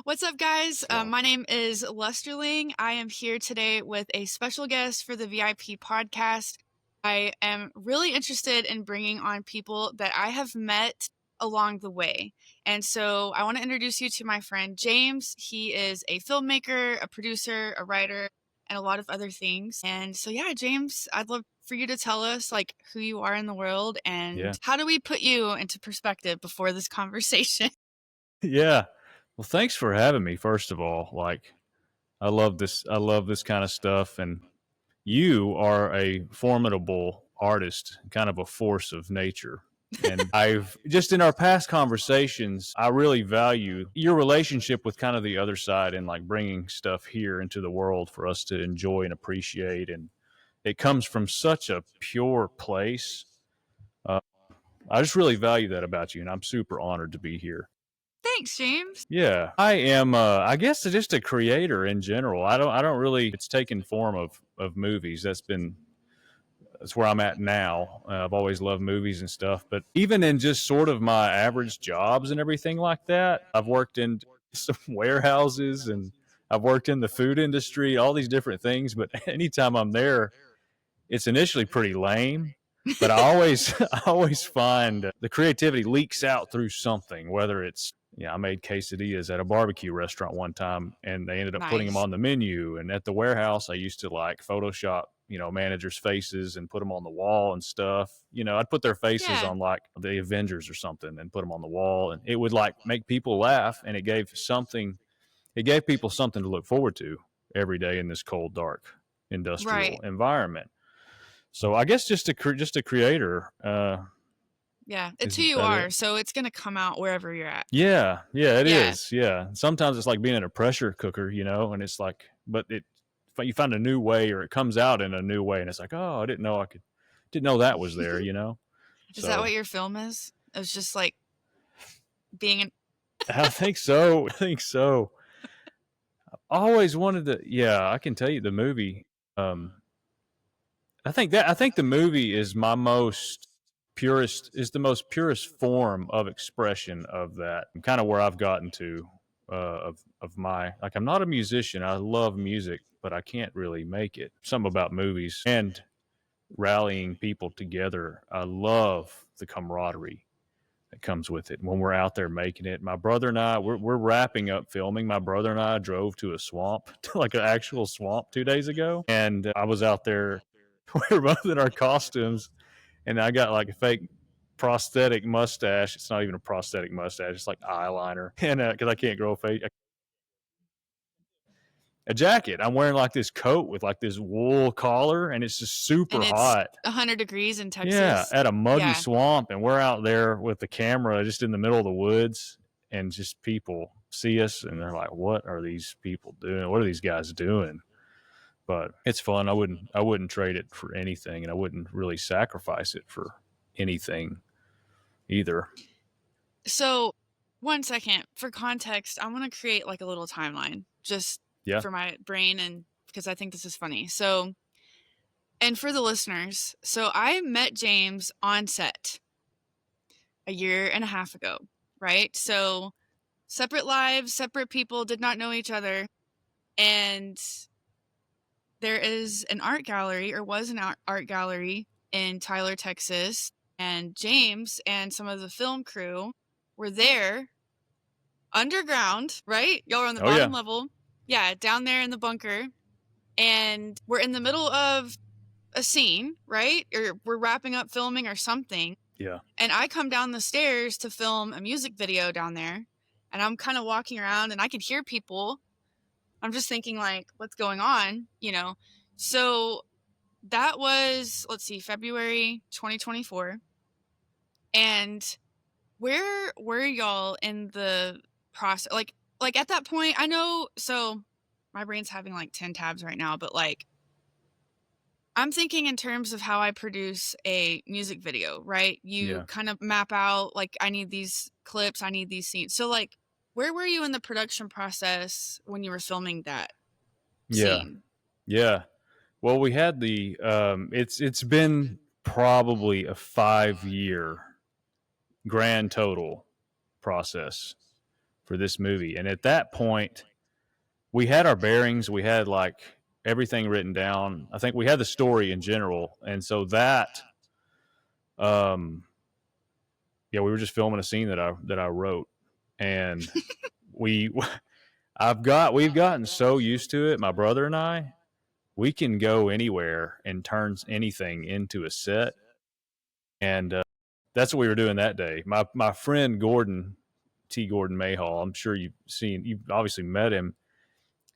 What's up, guys? So, My name is Lusterling. I am here today with a special guest for the VIP podcast. I am really interested in bringing on people that I have met along the way. And so I want to introduce you to my friend James. He is a filmmaker, a producer, a writer, and a lot of other things. And so, yeah, James, I'd love for you to tell us like who you are in the world yeah. and how do we put you into perspective before this conversation? Yeah. Well, thanks for having me, first of all. Like, I love this. I love this kind of stuff. And you are a formidable artist, kind of a force of nature. And I've just in our past conversations, I really value your relationship with kind of the other side and like bringing stuff here into the world for us to enjoy and appreciate. And it comes from such a pure place. Uh, I just really value that about you. And I'm super honored to be here. Thanks, James. Yeah, I am. I guess just a creator in general. I don't really. It's taken form of movies. That's where I'm at now. I've always loved movies and stuff. But even in just sort of my average jobs and everything like that, I've worked in some warehouses and I've worked in the food industry, all these different things. But anytime I'm there, it's initially pretty lame. But I always, I always find the creativity leaks out through something, whether it's I made quesadillas at a barbecue restaurant one time and they ended up putting them Nice. on the menu. And at the warehouse, I used to like Photoshop, managers' faces and put them on the wall and stuff. I'd put their faces Yeah. on like the Avengers or something and put them on the wall. And it would like make people laugh. And it gave people something to look forward to every day in this cold, dark industrial Right. environment. So I guess just a creator. Yeah. It's who Is you that are. it? So it's going to come out wherever you're at. Yeah, it Yeah. is. Yeah, sometimes it's like being in a pressure cooker, and it's like, but you find a new way, or it comes out in a new way, and it's like, oh, didn't know that was there. Is that what So your film is? It was just like being in. I think so. I think so. I always wanted to. Yeah, I can tell you the movie. Um, I think the movie is the most purest form of expression of that. Kind of where I've gotten to of my like I'm not a musician. I love music, but I can't really make it. Something about movies and rallying people together. I love the camaraderie that comes with it when we're out there making it. My brother and I, we're wrapping up filming. My brother and I drove to a swamp, like an actual swamp 2 days ago. And I was out there, we were both in our costumes, and I got like a fake prosthetic mustache. It's not even a prosthetic mustache. It's like eyeliner. And because I can't grow a jacket. I'm wearing like this coat with like this wool collar, and it's just super And it's hot. 100 degrees in Yeah, Texas. at a muggy Yeah. swamp, and we're out there with the camera just in the middle of the woods, and just people see us, and they're like, "What are these people doing? What are these guys doing?" But it's fun. I wouldn't trade it for anything, and I wouldn't really sacrifice it for anything either. So 1 second for context, I want to create like a little timeline just Yeah. for my brain and because I think this is funny. So, and for the listeners, so I met James on set a year and a half ago, right? So separate lives, separate people, did not know each other. And there is an art gallery, or was an art gallery in Tyler, Texas. And James and some of the film crew were there underground, right? Y'all are on the Oh bottom yeah. level. Yeah, down there in the bunker. And we're in the middle of a scene, right? Or we're wrapping up filming or something. Yeah. And I come down the stairs to film a music video down there. And I'm kind of walking around and I could hear people. I'm just thinking, like, what's going on? So that was, let's see, February 2024. And where were y'all in the process? Like at that point, I know, so my brain's having like 10 tabs right now, but like, I'm thinking in terms of how I produce a music video, right? You Yeah. kind of map out, like, I need these clips, I need these scenes. So, like, where were you in the production process when you were filming that Yeah. scene? Yeah. Well, we had it's been probably a 5 year grand total process for this movie. And at that point, we had our bearings. We had like everything written down. I think we had the story in general. And so that, um, yeah, we were just filming a scene that I wrote, and we, we've gotten so used to it. My brother and I, we can go anywhere and turn anything into a set. And that's what we were doing that day. My friend Gordon, T. Gordon Mayhall, I'm sure you've obviously met him.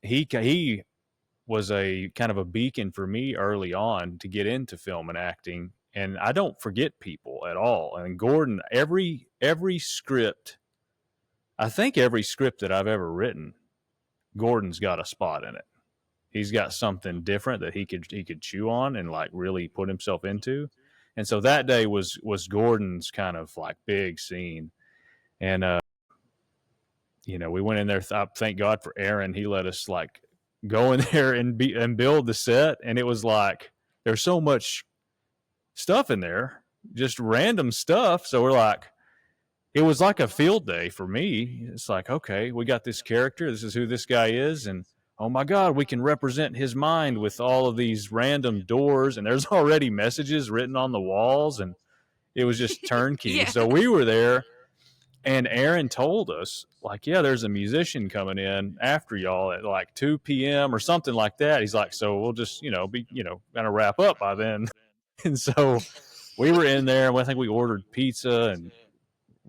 He was a kind of a beacon for me early on to get into film and acting. And I don't forget people at all. And Gordon, every script, I think every script that I've ever written, Gordon's got a spot in it. He's got something different that he could chew on and like really put himself into. And so that day was Gordon's kind of like big scene. And we went in there. Thank God for Aaron. He let us like go in there and build the set. And it was like there's so much stuff in there, just random stuff. So we're like, it was like a field day for me. It's like, okay, we got this character. This is who this guy is. And oh my God, we can represent his mind with all of these random doors. And there's already messages written on the walls. And it was just turnkey. Yeah. So we were there, and Aaron told us, like, yeah, there's a musician coming in after y'all at like 2 p.m. or something like that. He's like, so we'll just, be, kind of wrap up by then. And so we were in there, and I think we ordered pizza and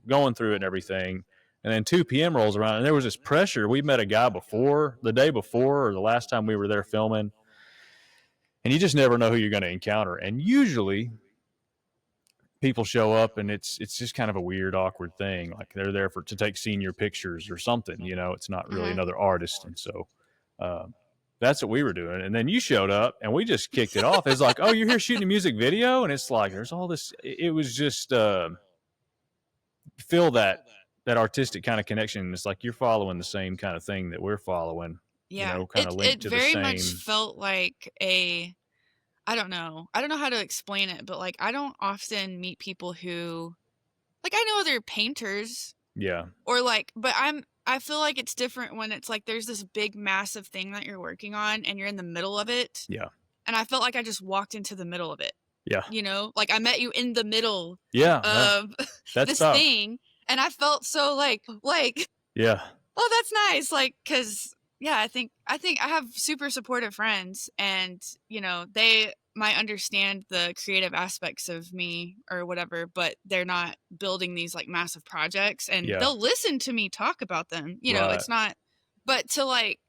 going through it and everything. And then 2 p.m. rolls around, and there was this pressure. We met a guy the day before, or the last time we were there filming, and you just never know who you're going to encounter. And usually people show up, and it's just kind of a weird, awkward thing. Like they're there to take senior pictures or something. It's not really another artist. And so that's what we were doing. And then you showed up, and we just kicked it off. It's like, oh, you're here shooting a music video? And it's like, there's all this. It was just feel that artistic kind of connection. It's like you're following the same kind of thing that we're following. Yeah. Kind of linked to the same. It very much felt like I don't know how to explain it, but like I don't often meet people who, like, I know they're painters. Yeah. Or like, but I feel like it's different when it's like there's this big massive thing that you're working on and you're in the middle of it. Yeah. And I felt like I just walked into the middle of it. Yeah. Like I met you in the middle of this thing, and I felt so like yeah. Oh, that's nice. Like, cause yeah, I think I have super supportive friends, and they might understand the creative aspects of me or whatever, but they're not building these like massive projects, and they'll listen to me talk about them. It's not, but to like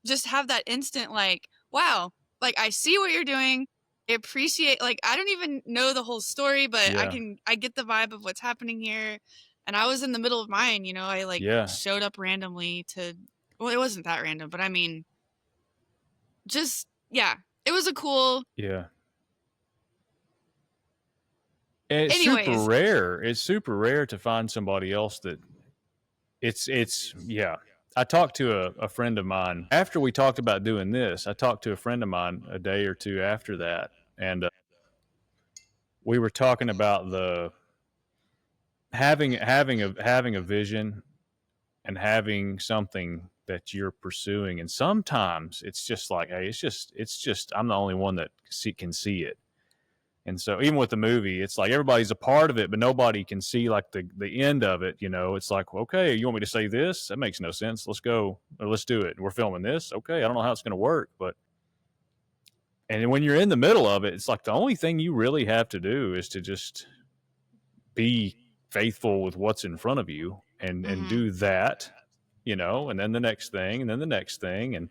just have that instant like, wow, like I see what you're doing. I appreciate, like, I don't even know the whole story, but I get the vibe of what's happening here. And I was in the middle of mine, I like showed up randomly well, it wasn't that random, but I mean, just, it was a cool. Yeah. And it's super rare. It's super rare to find somebody else that yeah. I talked to a friend of mine after we talked about doing this. I talked to a friend of mine a day or two after that, and we were talking about the having a vision and having something that you're pursuing. And sometimes it's just like, hey, it's just I'm the only one that can see it. And so even with the movie, it's like everybody's a part of it, but nobody can see like the end of it. It's like, okay, you want me to say this? That makes no sense. Let's go, or let's do it. We're filming this. Okay. I don't know how it's going to work, and when you're in the middle of it, it's like the only thing you really have to do is to just be faithful with what's in front of you and do that, and then the next thing, and then the next thing.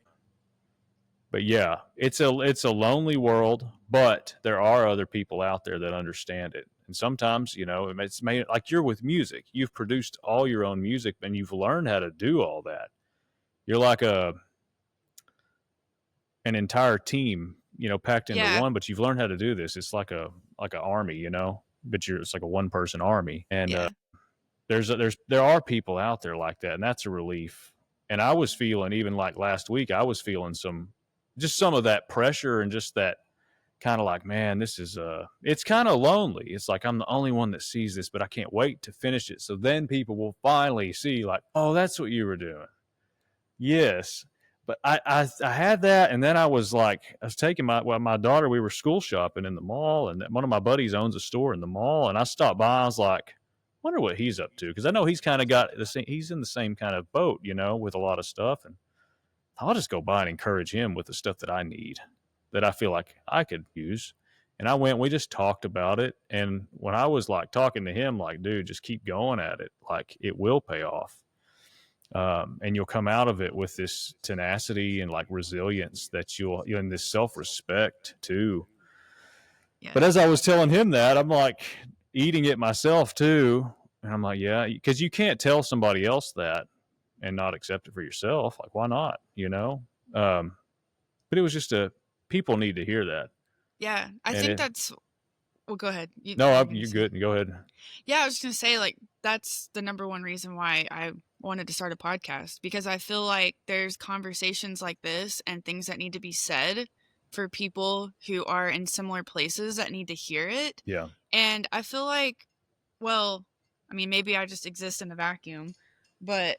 But yeah, it's a lonely world, but there are other people out there that understand it. And sometimes, it's made like you're with music. You've produced all your own music, and you've learned how to do all that. You're like an entire team, packed into one, but you've learned how to do this. It's like an army, but it's like a one person army. And there are people out there like that, and that's a relief. And I was feeling, even like last week, I was feeling some of that pressure and just that kind of like, man, this is it's kind of lonely. It's like I'm the only one that sees this, but I can't wait to finish it. So then people will finally see, like, oh, that's what you were doing. Yes. But I had that, and then I was taking my daughter. We were school shopping in the mall, and one of my buddies owns a store in the mall, and I stopped by. I was like, wonder what he's up to, because I know he's kind of got the same. He's in the same kind of boat, with a lot of stuff, and I'll just go by and encourage him with the stuff that I need, that I feel like I could use. And I went. We just talked about it, and when I was like talking to him, like, dude, just keep going at it. Like, it will pay off. And you'll come out of it with this tenacity and like resilience that you'll and this self-respect too. But Yes. as I was telling him that, I'm like eating it myself too, and I'm like, yeah, because you can't tell somebody else that and not accept it for yourself. Like, why not? But it was just people need to hear that. Yeah. I And think that's, well, go ahead. no, You were gonna you're say. good. Go ahead. Yeah, I was gonna say, like, that's the number one reason why I wanted to start a podcast, because I feel like there's conversations like this and things that need to be said for people who are in similar places that need to hear it. Yeah. And I feel like, well, I mean, maybe I just exist in a vacuum, but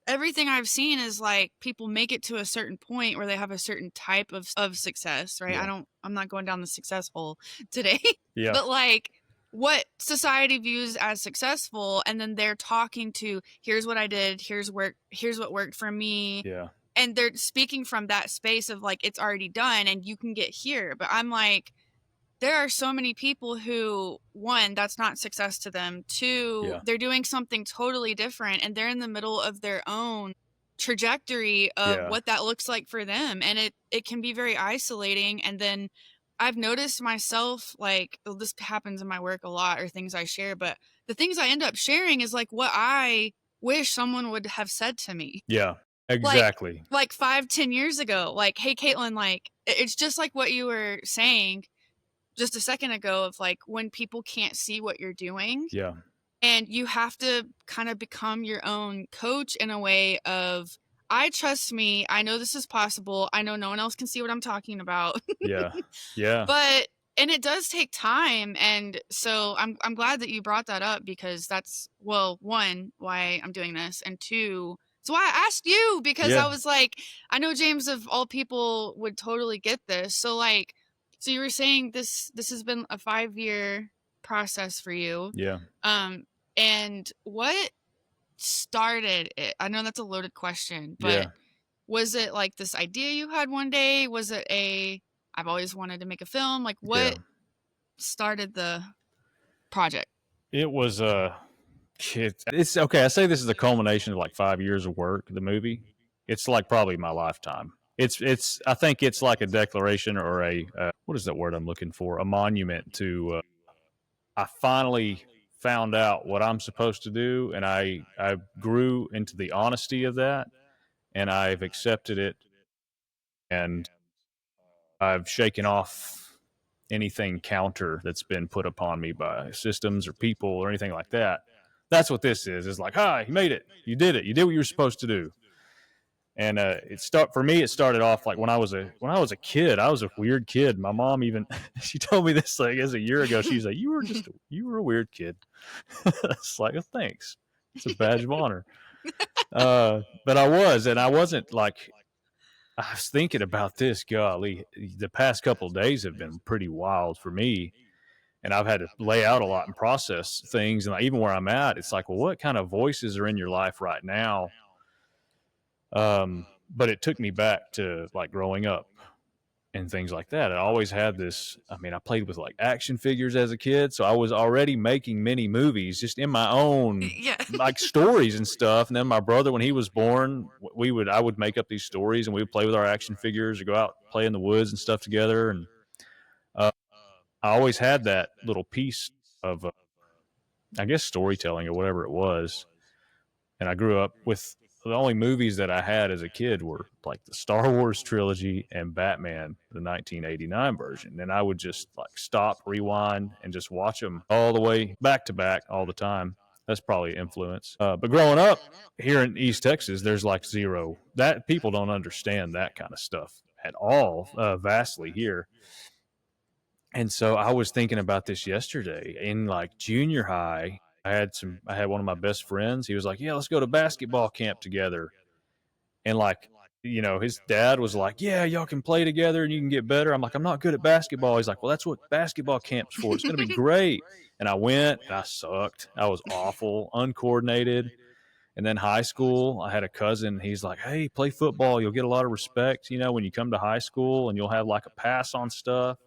everything I've seen is like people make it to a certain point where they have a certain type of success, right? Yeah. I'm not going down the success hole today, Yeah. but like what society views as successful, and then they're talking to, here's what I did, here's what worked for me. Yeah. And they're speaking from that space of like, it's already done and you can get here. But I'm like, there are so many people who, one, that's not success to them. Two, Yeah. they're doing something totally different and they're in the middle of their own trajectory of Yeah. what that looks like for them. And it can be very isolating. And then I've noticed myself, like, well, this happens in my work a lot, or things I share, but the things I end up sharing is like what I wish someone would have said to me. Yeah. Like, Exactly. 5-10 years ago, like, hey, Caitlin, like, it's just like what you were saying just a second ago of like when people can't see what you're doing, Yeah. and you have to kind of become your own coach in a way of, I trust me, I know this is possible, I know no one else can see what I'm talking about. Yeah. Yeah. But and it does take time, and so I'm glad that you brought that up, because that's, well, one, why I'm doing this, and two, it's why I asked you, because I Yeah. was like, I know James of all people would totally get this. So like, so you were saying this has been a 5-year process for you. Yeah. And what started it? I know that's a loaded question, but Yeah. was it like this idea you had one day? Was it I've always wanted to make a film? Like, Yeah. what started the project? It was it's okay. I say this is a culmination of like 5 years of work. The movie, it's like probably my lifetime. It's I think it's like a declaration, or a what is that word I'm looking for? A monument to. I finally found out what I'm supposed to do, and I grew into the honesty of that, and I've accepted it, and I've shaken off anything counter that's been put upon me by systems or people or anything like that. That's what this is. It's like, hi, you made it. You did it. You did what you were supposed to do. And for me, it started off like when I was a kid. I was a weird kid. My mom even she told me this like as a year ago. She's like, you were a weird kid. It's like, oh, thanks. It's a badge of honor. But I was, and I wasn't like, I was thinking about this. Golly, the past couple of days have been pretty wild for me, and I've had to lay out a lot and process things. And like, even where I'm at, it's like, well, what kind of voices are in your life right now? But it took me back to like growing up and things like that. I always had this. I mean, I played with like action figures as a kid, so I was already making mini movies just in my own Yeah. like stories and stuff. And then my brother, when he was born, I would make up these stories, and we would play with our action figures or go out play in the woods and stuff together. And uh, I always had that little piece of, I guess, storytelling or whatever it was. And I grew up with the only movies that I had as a kid were like the Star Wars trilogy and Batman, the 1989 version. And I would just like stop, rewind, and just watch them all the way back to back all the time. That's probably influence. But growing up here in East Texas, there's like zero that people don't understand that kind of stuff at all, vastly here. And so I was thinking about this yesterday in like junior high. I had one of my best friends. He was like, "Yeah, let's go to basketball camp together." And like, you know, his dad was like, "Yeah, y'all can play together and you can get better." I'm like, "I'm not good at basketball." He's like, "Well, that's what basketball camp's for. It's going to be great." And I went and I sucked. I was awful, uncoordinated. And then high school, I had a cousin. He's like, "Hey, play football. You'll get a lot of respect, you know, when you come to high school, and you'll have like a pass on stuff."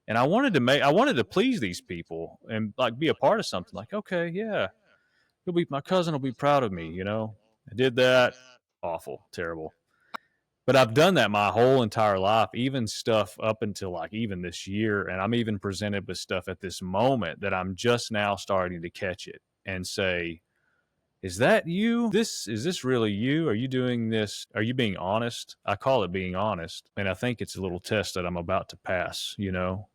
And I wanted to please these people and like be a part of something. Like, okay, yeah, my cousin will be proud of me, you know. I did that. Awful, terrible. But I've done that my whole entire life, even stuff up until like even this year. And I'm even presented with stuff at this moment that I'm just now starting to catch it and say, is that you? Is this really you? Are you doing this? Are you being honest? I call it being honest. And I think it's a little test that I'm about to pass, you know.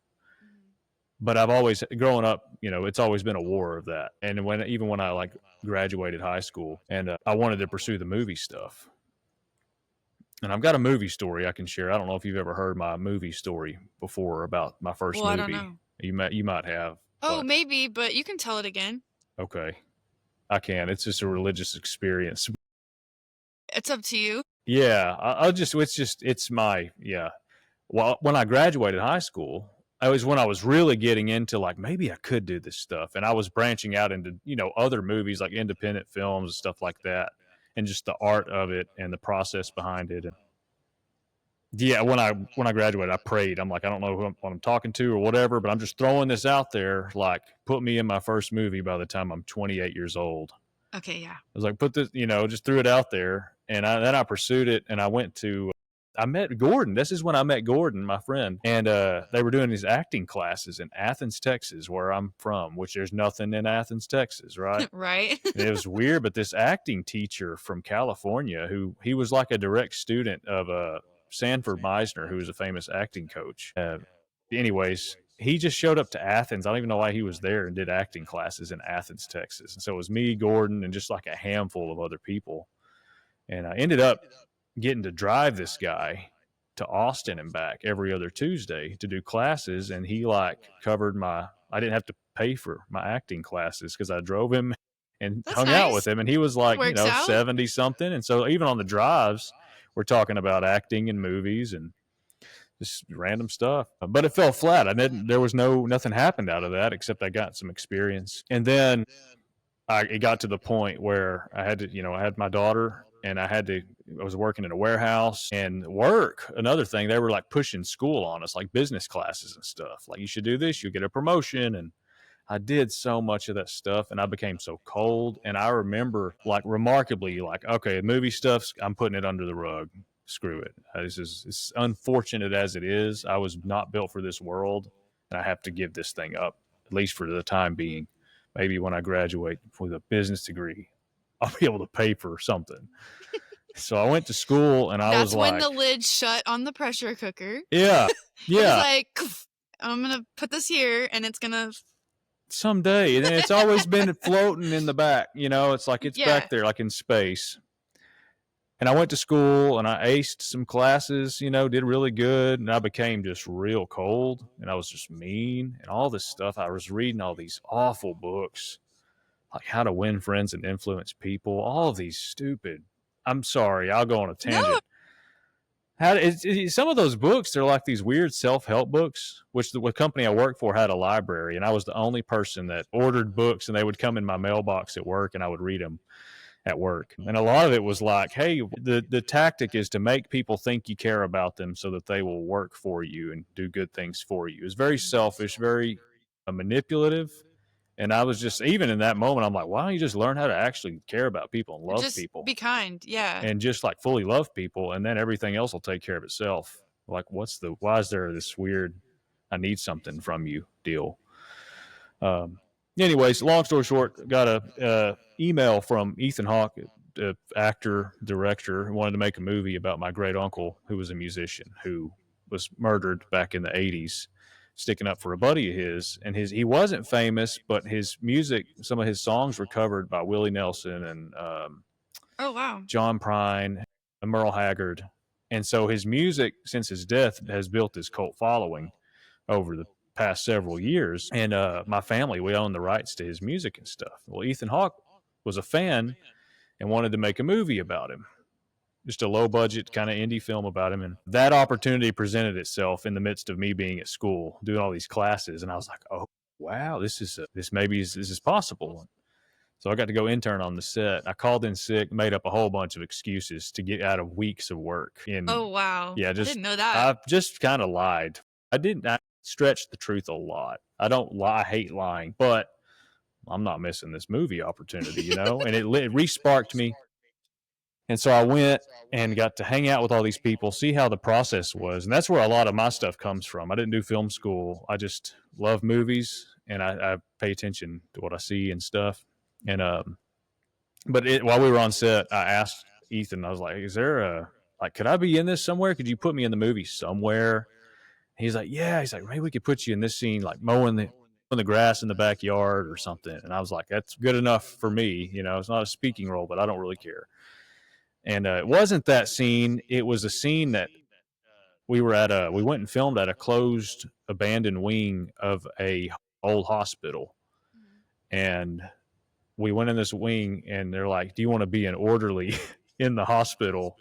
But I've always growing up, you know, it's always been a war of that. And even when I like graduated high school and I wanted to pursue the movie stuff. And I've got a movie story I can share. I don't know if you've ever heard my movie story before about my first Well, I don't movie. know. You might have. Oh, But maybe, but you can tell it again. okay. I can. It's just a religious experience. It's up to you. Yeah, I'll just it's my yeah. Well, when I graduated high school, I was when I was really getting into like maybe I could do this stuff, and I was branching out into other movies like independent films and stuff like that, and just the art of it and the process behind it. And yeah, when I graduated, I prayed. I'm like, I don't know what I'm talking to or whatever, but I'm just throwing this out there. Like, put me in my first movie by the time I'm 28 years old. Okay, yeah. I was like, put this, just threw it out there, and then I pursued it, and I met Gordon. This is when I met Gordon, my friend, and they were doing these acting classes in Athens, Texas, where I'm from, which there's nothing in Athens, Texas, right? Right? And it was weird, but this acting teacher from California, who he was like a direct student of Sanford Meisner, who was a famous acting coach. Anyways, he just showed up to Athens. I don't even know why he was there and did acting classes in Athens, Texas. And so it was me, Gordon, and just like a handful of other people. And I ended up getting to drive this guy to Austin and back every other Tuesday to do classes. And he like covered I didn't have to pay for my acting classes because I drove him and That's hung out with nice. him. And he was It like, works out. 70 something. And so even on the drives, we're talking about acting and movies and just random stuff. But it fell flat. There was nothing happened out of that except I got some experience. And then it got to the point where I had to, I had my daughter and I was working in a warehouse and work. Another thing, they were like pushing school on us, like business classes and stuff. Like, you should do this, you'll get a promotion. And I did so much of that stuff and I became so cold. And I remember like remarkably like, okay, movie stuff, I'm putting it under the rug. Screw it. It's unfortunate as it is. I was not built for this world and I have to give this thing up, at least for the time being. Maybe when I graduate with a business degree, I'll be able to pay for something. So I went to school and I was That's when like, the lid shut on the pressure cooker. yeah, It was yeah, like, I'm going to put this here and it's going to. someday. And it's always been floating in the back, it's like it's Yeah. back there, like in space. And I went to school and I aced some classes, did really good. And I became just real cold and I was just mean and all this stuff. I was reading all these awful books, like How to Win Friends and Influence People, all of these stupid. I'm sorry, I'll go on a No. tangent. Some of those books, they're like these weird self-help books, which the company I worked for had a library, and I was the only person that ordered books, and they would come in my mailbox at work, and I would read them at work. And a lot of it was like, hey, the tactic is to make people think you care about them so that they will work for you and do good things for you. It's very selfish, very manipulative. And I was just, even in that moment, I'm like, why don't you just learn how to actually care about people and love Just people be kind. Yeah. and just like fully love people, and then everything else will take care of itself. Like, why is there this weird, I need something from you deal? Anyways, long story short, got a email from Ethan Hawke, actor, director, who wanted to make a movie about my great uncle, who was a musician, who was murdered back in the 80s, sticking up for a buddy of his. And he wasn't famous, but his music, some of his songs were covered by Willie Nelson and Oh, wow. John Prine and Merle Haggard. And so his music, since his death, has built this cult following over past several years. And my family, we own the rights to his music and stuff. Well, Ethan Hawke was a fan and wanted to make a movie about him, just a low budget kind of indie film about him. And that opportunity presented itself in the midst of me being at school doing all these classes. And I was like, oh, wow, this is possible. So I got to go intern on the set. I called in sick, made up a whole bunch of excuses to get out of weeks of work. Oh, And wow. yeah, I just didn't know that. I just kind of lied. I stretched the truth a lot. I don't lie. I hate lying, but I'm not missing this movie opportunity, you know? And it re-sparked me. And so I went and got to hang out with all these people, see how the process was. And that's where a lot of my stuff comes from. I didn't do film school. I just love movies, and I pay attention to what I see and stuff. And while we were on set, I asked Ethan, I was like, is there could I be in this somewhere? Could you put me in the movie somewhere? He's like, yeah. He's like, maybe we could put you in this scene, like mowing the grass in the backyard or something. And I was like, that's good enough for me. You know, it's not a speaking role, but I don't really care. And it wasn't that scene. It was a scene that we went and filmed at a closed, abandoned wing of a old hospital. And we went in this wing, and they're like, do you want to be an orderly in the hospital?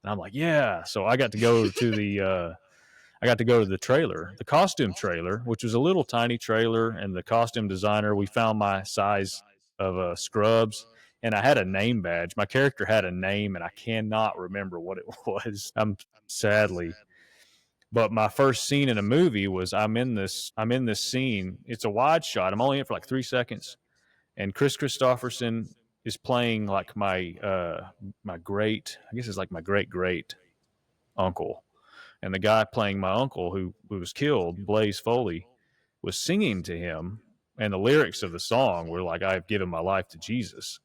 And I'm like, yeah. So I got to go to the trailer, the costume trailer, which was a little tiny trailer. And the costume designer, we found my size of scrubs, and I had a name badge. My character had a name, and I cannot remember what it was. Sadly. But my first scene in a movie was I'm in this scene. It's a wide shot. I'm only in it for like 3 seconds. And Chris Christopherson is playing like my great, I guess it's like my great uncle. And the guy playing my uncle who was killed, Blaze Foley, was singing to him. And the lyrics of the song were like, I've given my life to Jesus.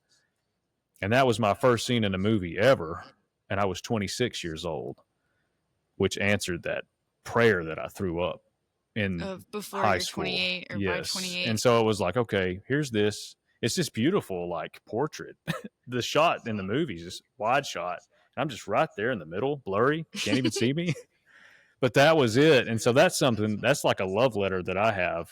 And that was my first scene in a movie ever. And I was 26 years old, which answered that prayer that I threw up in before high you're school. 28 or yes. by 28. And so it was like, okay, here's this. It's this beautiful like portrait. The shot in the movie is this wide shot. And I'm just right there in the middle, blurry, can't even see me. But that was it. And so that's something, that's like a love letter that I have.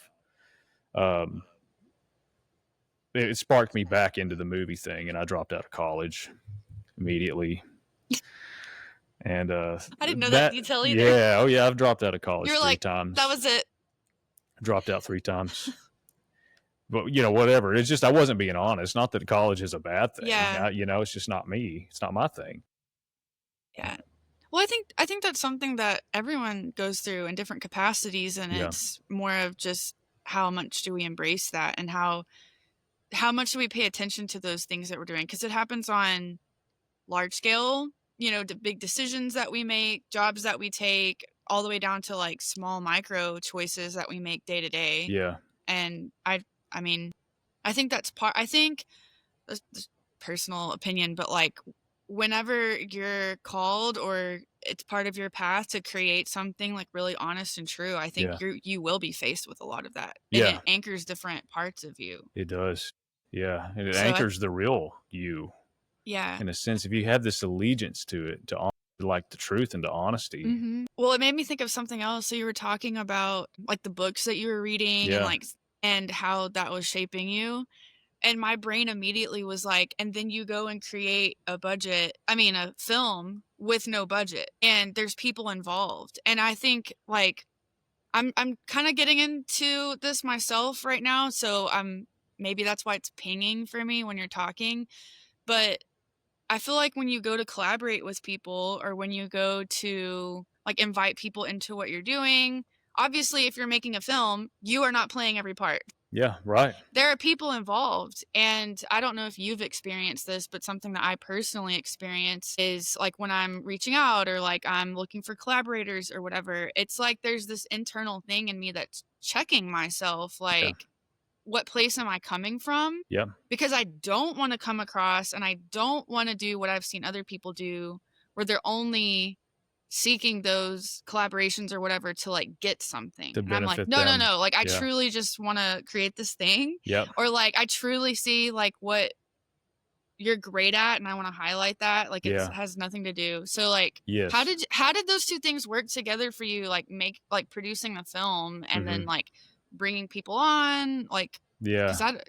It sparked me back into the movie thing, and I dropped out of college immediately. And I didn't know that detail either. Yeah, oh yeah, I've dropped out of college You're 3 times. That was it. Dropped out 3 times. But you know, whatever. It's just I wasn't being honest. Not that college is a bad thing. Yeah. You know, it's just not me. It's not my thing. Yeah. Well, I think that's something that everyone goes through in different capacities, and it's more of just how much do we embrace that, and how much do we pay attention to those things that we're doing, because it happens on large scale, you know, the big decisions that we make, jobs that we take, all the way down to like small micro choices that we make day to day. Yeah. And I mean, I think that's I think that's personal opinion, but like whenever you're called or it's part of your path to create something like really honest and true, I think you will be faced with a lot of that. And it anchors different parts of you. It does. Yeah. And it anchors the real you. Yeah. In a sense, if you have this allegiance to it, to like the truth and to honesty. Mm-hmm. Well, it made me think of something else. So you were talking about like the books that you were reading and how that was shaping you. And my brain immediately was like, and then you go and create a film with no budget, and there's people involved. And I think like I'm kind of getting into this myself right now. So maybe that's why it's pinging for me when you're talking. But I feel like when you go to collaborate with people, or when you go to like invite people into what you're doing, obviously if you're making a film, you are not playing every part. Yeah, right. There are people involved. And I don't know if you've experienced this, but something that I personally experience is like when I'm reaching out or like I'm looking for collaborators or whatever, it's like there's this internal thing in me that's checking myself, like, what place am I coming from? Yeah. Because I don't want to come across, and I don't want to do what I've seen other people do, where they're only seeking those collaborations or whatever to like get something. To and I'm like, benefit no. Like I Yeah. truly just want to create this thing. Yep. Or like I truly see like what you're great at, and I want to highlight that. Like it Yeah. has nothing to do. So like Yes. how did those two things work together for you? Like producing the film and then Hmm. like bringing people on, like Yeah. because I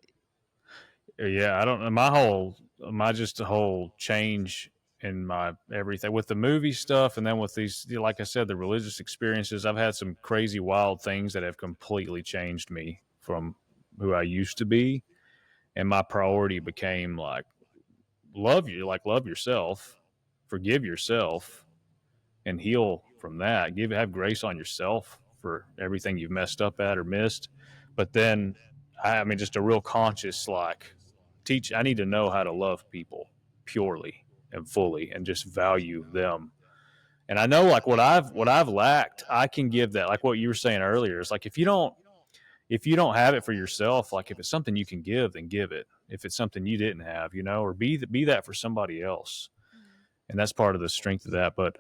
Yeah. I don't know. My whole change in my everything with the movie stuff, and then with these, like I said, the religious experiences. I've had some crazy, wild things that have completely changed me from who I used to be, and my priority became like love yourself, forgive yourself, and heal from that. Have grace on yourself for everything you've messed up at or missed. But then, I mean, just a real conscious like teach. I need to know how to love people purely and fully, and just value them. And I know like what I've lacked, I can give that. Like what you were saying earlier, is like if you don't have it for yourself, like if it's something you can give, then give it. If it's something you didn't have, or be that for somebody else, and that's part of the strength of that. But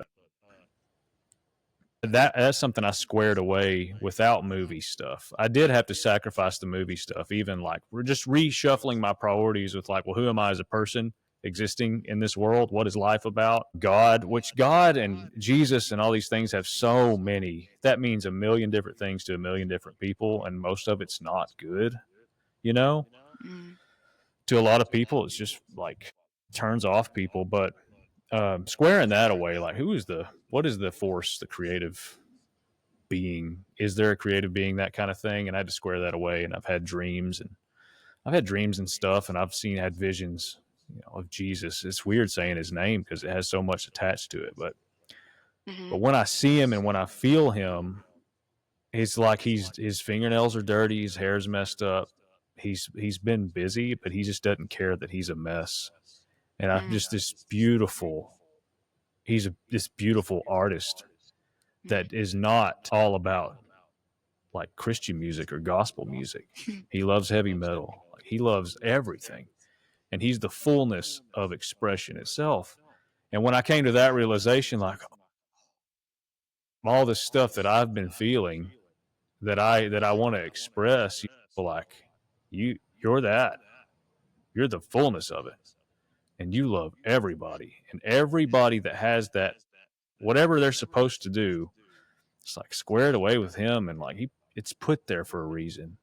that's something I squared away without movie stuff. I did have to sacrifice the movie stuff, even like we're just reshuffling my priorities with like, well, who am I as a person existing in this world? What is life about? God, which God and Jesus and all these things have so many. That means a million different things to a million different people, and most of it's not good, you know? mm, To a lot of people, it's just like turns off people. But squaring that away, like what is the force, the creative being? Is there a creative being, that kind of thing? And I had to square that away. And I've had dreams and stuff, and had visions, of Jesus. It's weird saying his name because it has so much attached to it. But mm-hmm, when I see him and when I feel him, it's like his fingernails are dirty, his hair's messed up. He's been busy, but he just doesn't care that he's a mess. And I'm mm, just this beautiful. This beautiful artist mm, that is not all about like Christian music or gospel music. He loves heavy metal. Like, he loves everything, and he's the fullness of expression itself. And when I came to that realization, like all this stuff that I've been feeling, that I want to express, like you're that. You're the fullness of it, and you love everybody, and everybody that has that, whatever they're supposed to do, it's like squared away with him, and like it's put there for a reason.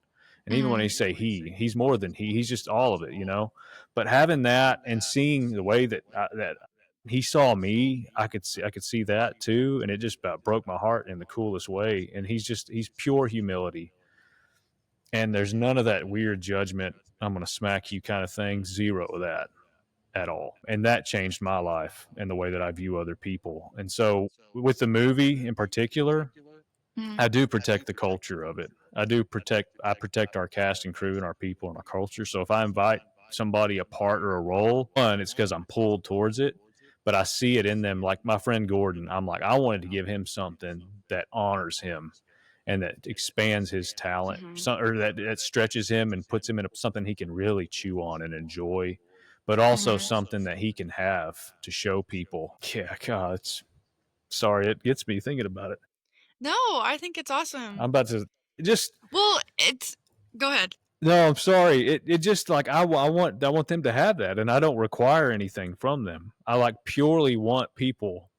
And even when they mm, say he's more than he's just all of it. But having that and seeing the way that he saw me, I could see that too, and it just about broke my heart in the coolest way. And he's pure humility, and there's none of that weird judgment. I'm gonna smack you kind of thing. Zero of that at all. And that changed my life and the way that I view other people. And so with the movie in particular, mm, I do protect the culture of it. I protect our cast and crew and our people and our culture. So if I invite somebody a part or a role, one, it's because I'm pulled towards it, but I see it in them. Like my friend Gordon, I'm like, I wanted to give him something that honors him and that expands his talent, mm-hmm, or that stretches him and puts him in something he can really chew on and enjoy, but also mm-hmm. something that he can have to show people. Yeah, God, sorry, it gets me thinking about it. No, I think it's awesome. I'm about to just Well, it's go ahead. no. I'm sorry. It just like I want them to have that, and I don't require anything from them. I like purely want people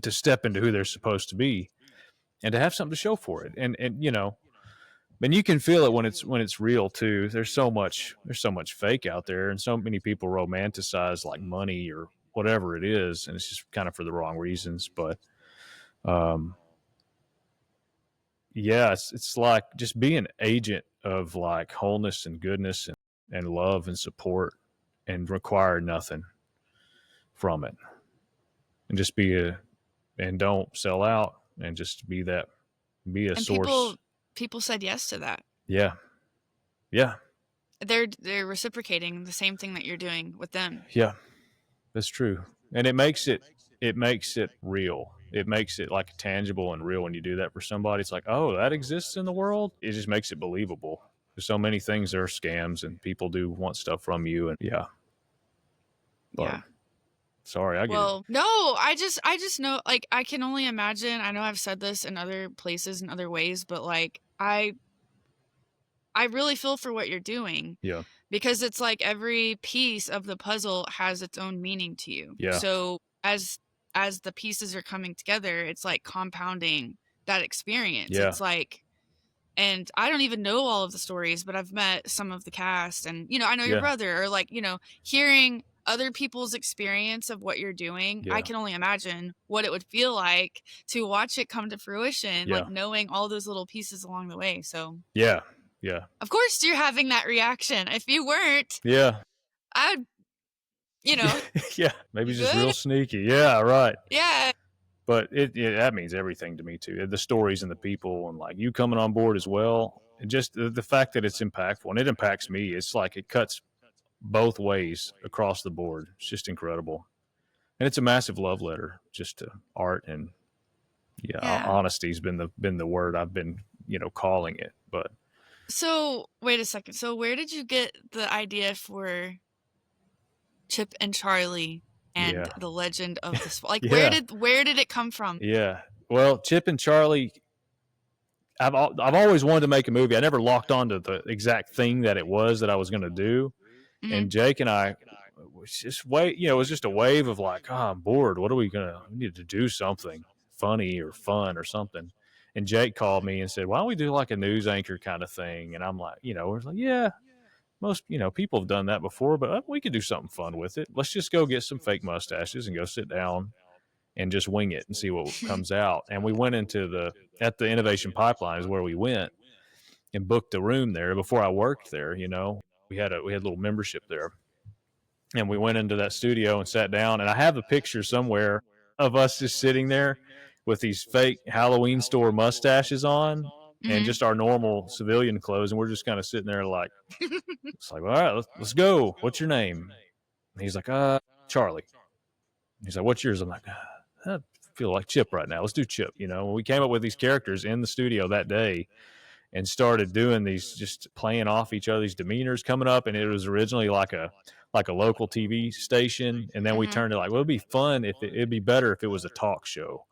to step into who they're supposed to be and to have something to show for it. And you can feel it when it's real too. There's so much fake out there, and so many people romanticize like money or whatever it is, and it's just kind of for the wrong reasons. But um, yeah, it's like just be an agent of like wholeness and goodness and love and support, and require nothing from it, and just and don't sell out, and just be a And source. people said yes to that. Yeah. Yeah. They're reciprocating the same thing that you're doing with them. Yeah. That's true. And it makes it real. It makes it like tangible and real when you do that for somebody. It's like, oh, that exists in the world. It just makes it believable. There's so many things that are scams, and people do want stuff from you. And yeah, but Yeah. sorry, I get it. Well, no, I just know, like, I can only imagine. I know I've said this in other places and other ways, but like I really feel for what you're doing Yeah. because it's like every piece of the puzzle has its own meaning to you. Yeah. So as the pieces are coming together, it's like compounding that experience. Yeah. It's like, and I don't even know all of the stories, but I've met some of the cast, and I know your Yeah. brother, or like, hearing other people's experience of what you're doing, I Yeah. can only imagine what it would feel like to watch it come to fruition, Yeah. like knowing all those little pieces along the way. So, Yeah. Yeah. of course, you're having that reaction. If you weren't, Yeah. I would, you Yeah. know, Yeah. Maybe you just good? real sneaky. Yeah. Right. Yeah. But that means everything to me too. The stories and the people, and like you coming on board as well. And just the fact that it's impactful, and it impacts me. It's like it cuts both ways across the board. It's just incredible. And it's a massive love letter just to art, and yeah, Yeah. honesty's been the word I've been, calling it. But So, wait a second. So, where did you get the idea for Chip and Charlie and yeah. the legend of the like Yeah. where did it come from? Yeah. Well, Chip and Charlie, I've always wanted to make a movie. I never locked on to the exact thing that it was that I was going to do. Mhm. And Jake and I was just it was just a wave of like, oh, I'm bored. What are we need to do something funny or fun or something. And Jake called me and said, why don't we do like a news anchor kind of thing? And I'm like, we're like, yeah, most, people have done that before, but we could do something fun with it. Let's just go get some fake mustaches and go sit down and just wing it and see what comes out. And we went at the Innovation Pipeline is where we went and booked a room there before I worked there. We had a little membership there, and we went into that studio and sat down. And I have a picture somewhere of us just sitting there with these fake Halloween store mustaches on and Mhm. just our normal civilian clothes. And we're just kind of sitting there like, it's like, all right, let's go. What's your name? And he's like, Charlie. He's like, what's yours? I'm like, I feel like Chip right now. Let's do Chip. We came up with these characters in the studio that day and started doing these, just playing off each other's demeanors coming up. And it was originally like a local TV station. And then we Mhm. turned it like, well, it'd be fun it'd be better if it was a talk show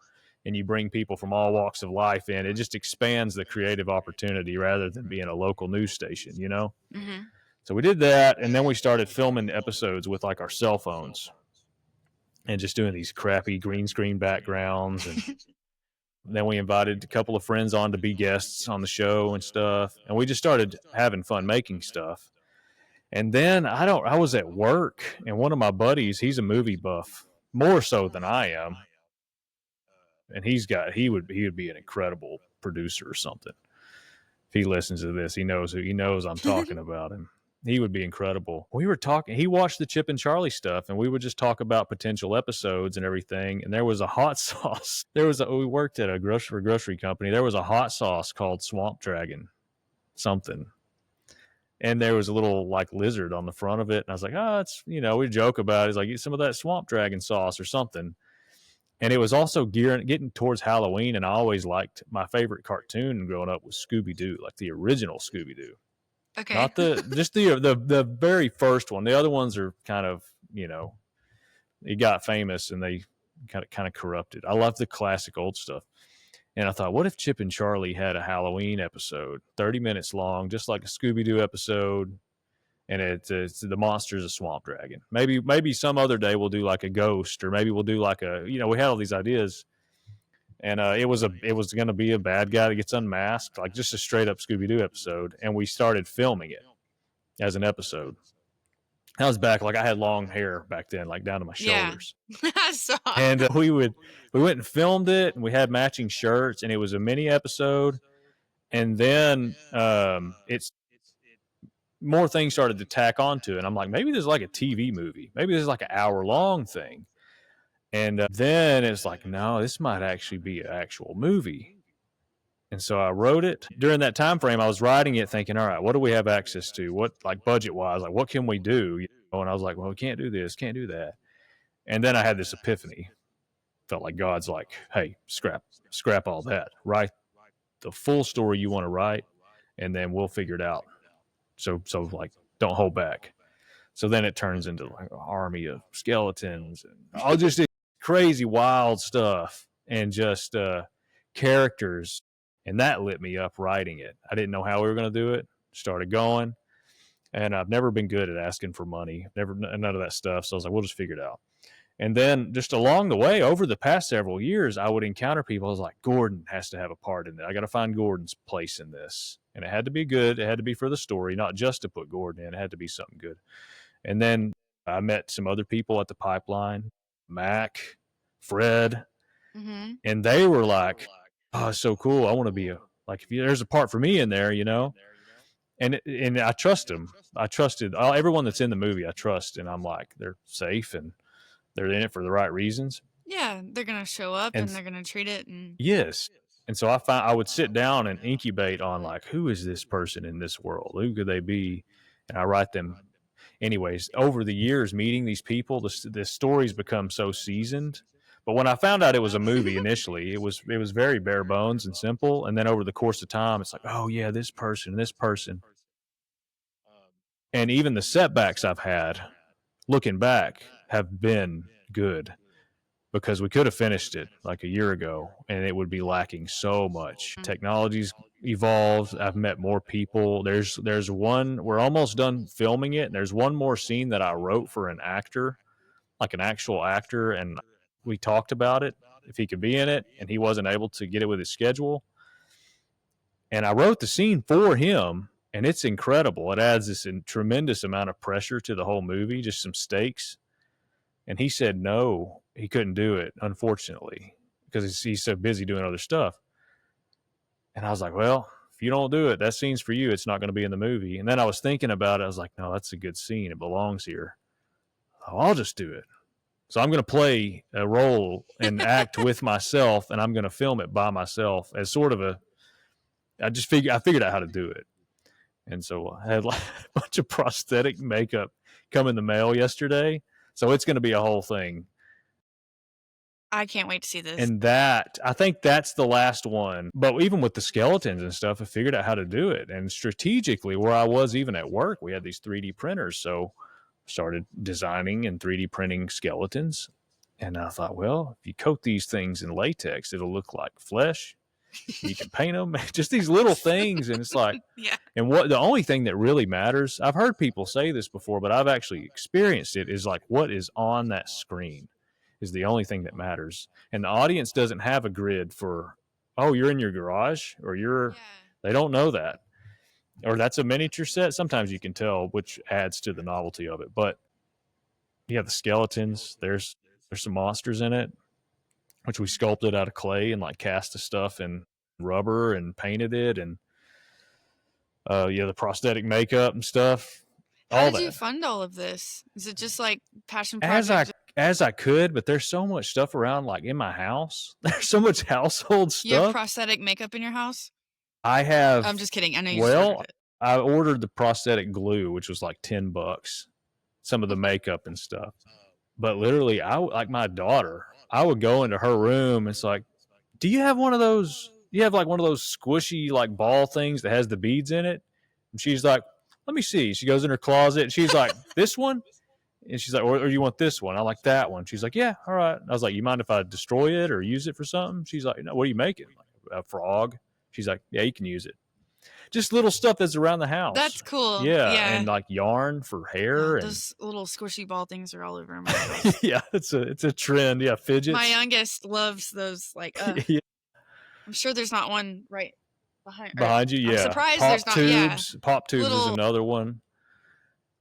and you bring people from all walks of life in. It just expands the creative opportunity rather than being a local news station. Mhm. So we did that. And then we started filming episodes with like our cell phones and just doing these crappy green screen backgrounds. And then we invited a couple of friends on to be guests on the show and stuff. And we just started having fun making stuff. And then I was at work, and one of my buddies, he's a movie buff, more so than I am. And he would be an incredible producer or something. If he listens to this, he knows I'm talking about him. He would be incredible. We were talking, he watched the Chip and Charlie stuff, and we would just talk about potential episodes and everything. And there was a hot sauce. We worked at a grocery company. There was a hot sauce called Swamp Dragon something. And there was a little like lizard on the front of it. And I was like, it's, we joke about it. It's like, get some of that Swamp Dragon sauce or something. And it was also getting towards Halloween. And I always liked, my favorite cartoon growing up was Scooby-Doo, like the original Scooby-Doo. Okay. Not the very first one. The other ones are kind of, it got famous and they kind of corrupted. I love the classic old stuff. And I thought, what if Chip and Charlie had a Halloween episode, 30 minutes long, just like a Scooby-Doo episode, and it's the monster's a swamp dragon. Maybe some other day we'll do like a ghost, or maybe we'll do like we had all these ideas. And it was going to be a bad guy that gets unmasked, like just a straight up Scooby-Doo episode. And we started filming it as an episode. I was back, like I had long hair back then, like down to my Yeah. shoulders. I saw. And we went and filmed it, and we had matching shirts, and it was a mini episode. And then it's more things started to tack onto it. And I'm like, maybe there's like a TV movie. Maybe there's like an hour-long thing. And then it's like, no, this might actually be an actual movie. And so I wrote it. During that time frame, I was writing it thinking, all right, what do we have access to? What, like budget-wise, like what can we do? And I was like, well, we can't do this, can't do that. And then I had this epiphany. Felt like God's like, hey, scrap all that. Write the full story you want to write, and then we'll figure it out. So like, don't hold back. So then it turns into like an army of skeletons and all just crazy wild stuff and just characters. And that lit me up writing it. I didn't know how we were going to do it. Started going. And I've never been good at asking for money, never, none of that stuff. So I was like, we'll just figure it out. And then just along the way, over the past several years, I would encounter people. I was like, Gordon has to have a part in it. I got to find Gordon's place in this. And it had to be good. It had to be for the story, not just to put Gordon in. It had to be something good. And then I met some other people at the pipeline, Mac, Fred, Mm-hmm. and they were like, oh, it's so cool. I want to be like, if there's a part for me in there, you know? And I trust them. I trusted everyone that's in the movie. I trust, and I'm like, they're safe and they're in it for the right reasons. Yeah, they're gonna show up And and they're gonna treat it. And yes, and so I would sit down and incubate on like, who is this person in this world? Who could they be? And I write them. Anyways, over the years, meeting these people, the stories become so seasoned. But when I found out it was a movie initially, it was very bare bones and simple. And then over the course of time, it's like, oh yeah, this person. And even the setbacks I've had, looking back, have been good because we could have finished it like a year ago and it would be lacking so much. Technology's evolved. I've met more people. There's one, we're almost done filming it, and there's one more scene that I wrote for an actor, like an actual actor, and we talked about it if he could be in it, and he wasn't able to get it with his schedule. And I wrote the scene for him, and it's incredible. It adds this tremendous amount of pressure to the whole movie, just some stakes. And he said no, he couldn't do it, unfortunately, because he's so busy doing other stuff. And I was like, well, if you don't do it, that scene's for you. It's not going to be in the movie. And then I was thinking about it. I was like, no, that's a good scene. It belongs here. Oh, I'll just do it. So I'm going to play a role and act with myself, and I'm going to film it by myself as sort of I figured out how to do it. And so I had like a bunch of prosthetic makeup come in the mail yesterday. So it's going to be a whole thing. I can't wait to see this. And I think that's the last one. But even with the skeletons and stuff, I figured out how to do it. And strategically, where I was even at work, we had these 3D printers. So I started designing and 3D printing skeletons. And I thought, well, if you coat these things in latex, it'll look like flesh. You can paint them, just these little things. And it's like, Yeah. And the only thing that really matters, I've heard people say this before, but I've actually experienced it, is like what is on that screen is the only thing that matters. And the audience doesn't have a grid for, oh, you're in your garage, or they don't know that. Or that's a miniature set. Sometimes you can tell, which adds to the novelty of it. But yeah, the skeletons, there's some monsters in it, which we sculpted out of clay and like cast the stuff in rubber and painted it. And the prosthetic makeup and stuff. How did you fund all of this? Is it just like passion project? As I could, but there's so much stuff around, like in my house. There's so much household stuff. You have prosthetic makeup in your house? I have. I'm just kidding. I know you started it. I ordered the prosthetic glue, which was like $10. Some of the makeup and stuff. But literally, like my daughter, I would go into her room. It's like, do you have one of those? You have like one of those squishy like ball things that has the beads in it? And she's like, let me see. She goes in her closet and she's like, this one? And she's like, or you want this one? I like that one. She's like, yeah, all right. I was like, you mind if I destroy it or use it for something? She's like, no, what are you making? Like, a frog? She's like, yeah, you can use it. Just little stuff that's around the house. That's cool. Yeah. And like yarn for hair. Those little squishy ball things are all over my house. Yeah, it's a trend. Yeah, fidgets. My youngest loves those. Like, yeah. I'm sure there's not one right behind you. Yeah, I'm surprised pop there's not. tubes. Yeah. Pop tubes is another one.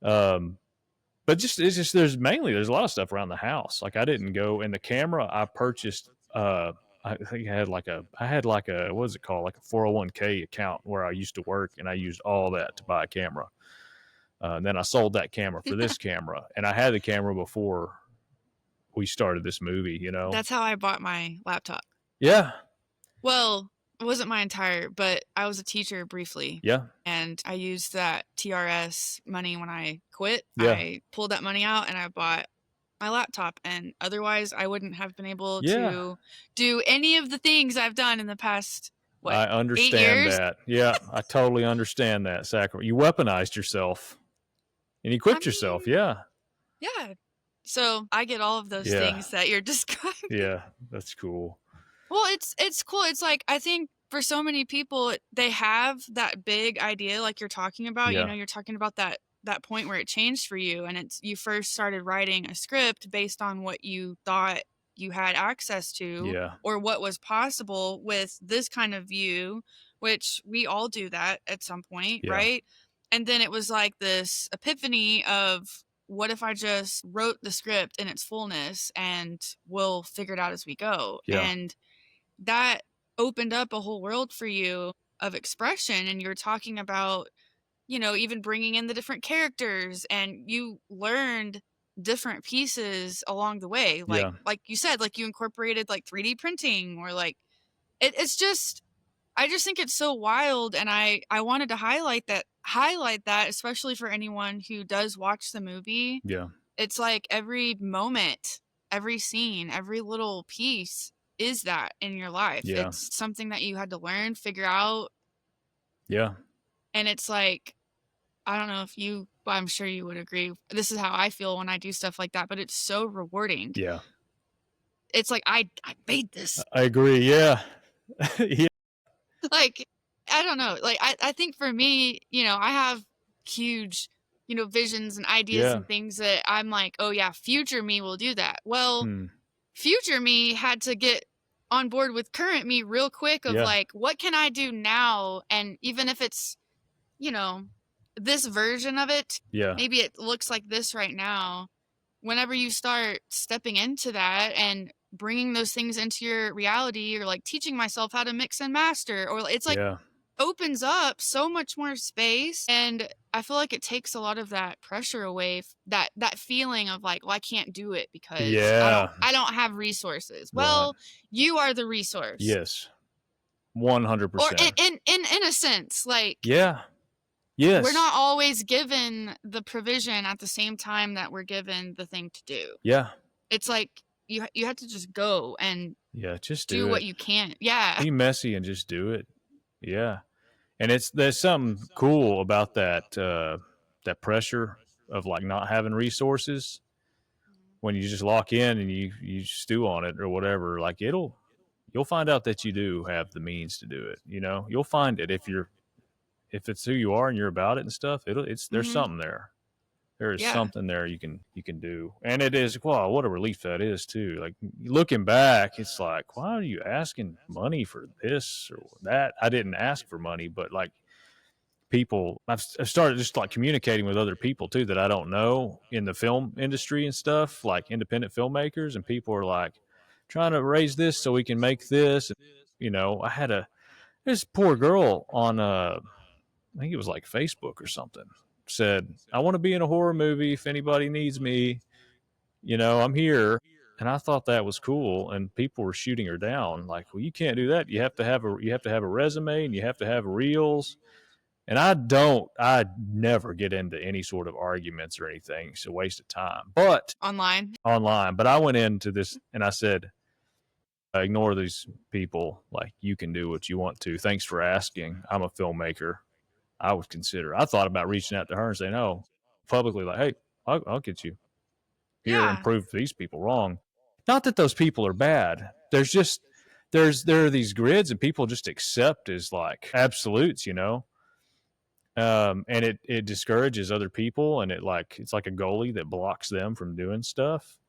But there's a lot of stuff around the house. Like I didn't go, and the camera I purchased. I think I had like a what is it called, like a 401k account where I used to work, and I used all that to buy a camera. And then I sold that camera for this camera, and I had the camera before we started this movie. You know, that's how I bought my laptop. Yeah. Well, it wasn't my entire, but I was a teacher briefly. Yeah. And I used that TRS money when I quit. Yeah. I pulled that money out and I bought my laptop. And otherwise, I wouldn't have been able to do any of the things I've done in the past, I understand that. Yeah, I totally understand that. You weaponized yourself and you equipped yourself. Yeah. Yeah. So I get all of those things that you're describing. Yeah, that's cool. Well, it's cool. It's like, I think for so many people, they have that big idea like you're talking about. You know, you're talking about that that point where it changed for you, and it's you first started writing a script based on what you thought you had access to Yeah. or what was possible with this kind of view, which we all do that at some point, Yeah. right? And then it was like this epiphany of, what if I just wrote the script in its fullness and we'll figure it out as we go? Yeah. And that opened up a whole world for you of expression. And you were talking about, even bringing in the different characters, and you learned different pieces along the way. Yeah. Like you said, like you incorporated like 3D printing, or like it's just, I just think it's so wild. And I wanted to highlight that, especially for anyone who does watch the movie. Yeah. It's like every moment, every scene, every little piece is that in your life. Yeah. It's something that you had to learn, figure out. Yeah. And it's like, I don't know if you, well, I'm sure you would agree. This is how I feel when I do stuff like that, but it's so rewarding. Yeah. It's like, I made this. I agree. Yeah. Yeah. Like, I don't know. Like, I think for me, I have huge, visions and ideas Yeah. and things that I'm like, oh yeah, future me will do that. Well, Hmm. future me had to get on board with current me real quick of Yeah. like, what can I do now? And even if it's, this version of it, Yeah. maybe it looks like this right now. Whenever you start stepping into that and bringing those things into your reality, or like teaching myself how to mix and master, or it's like Yeah. opens up so much more space. And I feel like it takes a lot of that pressure away, that feeling of like, well, I can't do it because Yeah. I don't have resources. Right. Well, you are the resource. Yes. Or 100%. in a sense, like, Yeah. Yes. we're not always given the provision at the same time that we're given the thing to do. Yeah. It's like you have to just go and Yeah. Just do do what it. you can. Yeah. Be messy and just do it. Yeah. And there's something cool about that that pressure of like not having resources when you just lock in and you stew on it or whatever. Like you'll find out that you do have the means to do it. You'll find it if it's who you are and you're about it and stuff. There's something there. There is something there you can do, and it is, wow, what a relief that is too. Like looking back, it's like, why are you asking money for this or that? I didn't ask for money, but like people, I've started just like communicating with other people too that I don't know in the film industry and stuff, like independent filmmakers, and people are like trying to raise this so we can make this. And, I had this poor girl on I think it was like Facebook or something, said, I want to be in a horror movie. If anybody needs me, I'm here. And I thought that was cool. And people were shooting her down. Like, well, you can't do that. You have to have a resume, and you have to have reels. And I never get into any sort of arguments or anything. It's a waste of time. But Online. But I went into this and I said, ignore these people. Like, you can do what you want to. Thanks for asking. I'm a filmmaker. I thought about reaching out to her and saying, no, publicly, like, hey, I'll get you here and prove these people wrong. Not that those people are bad. There are these grids and people just accept as like absolutes, and it discourages other people, and it's like a goalie that blocks them from doing stuff.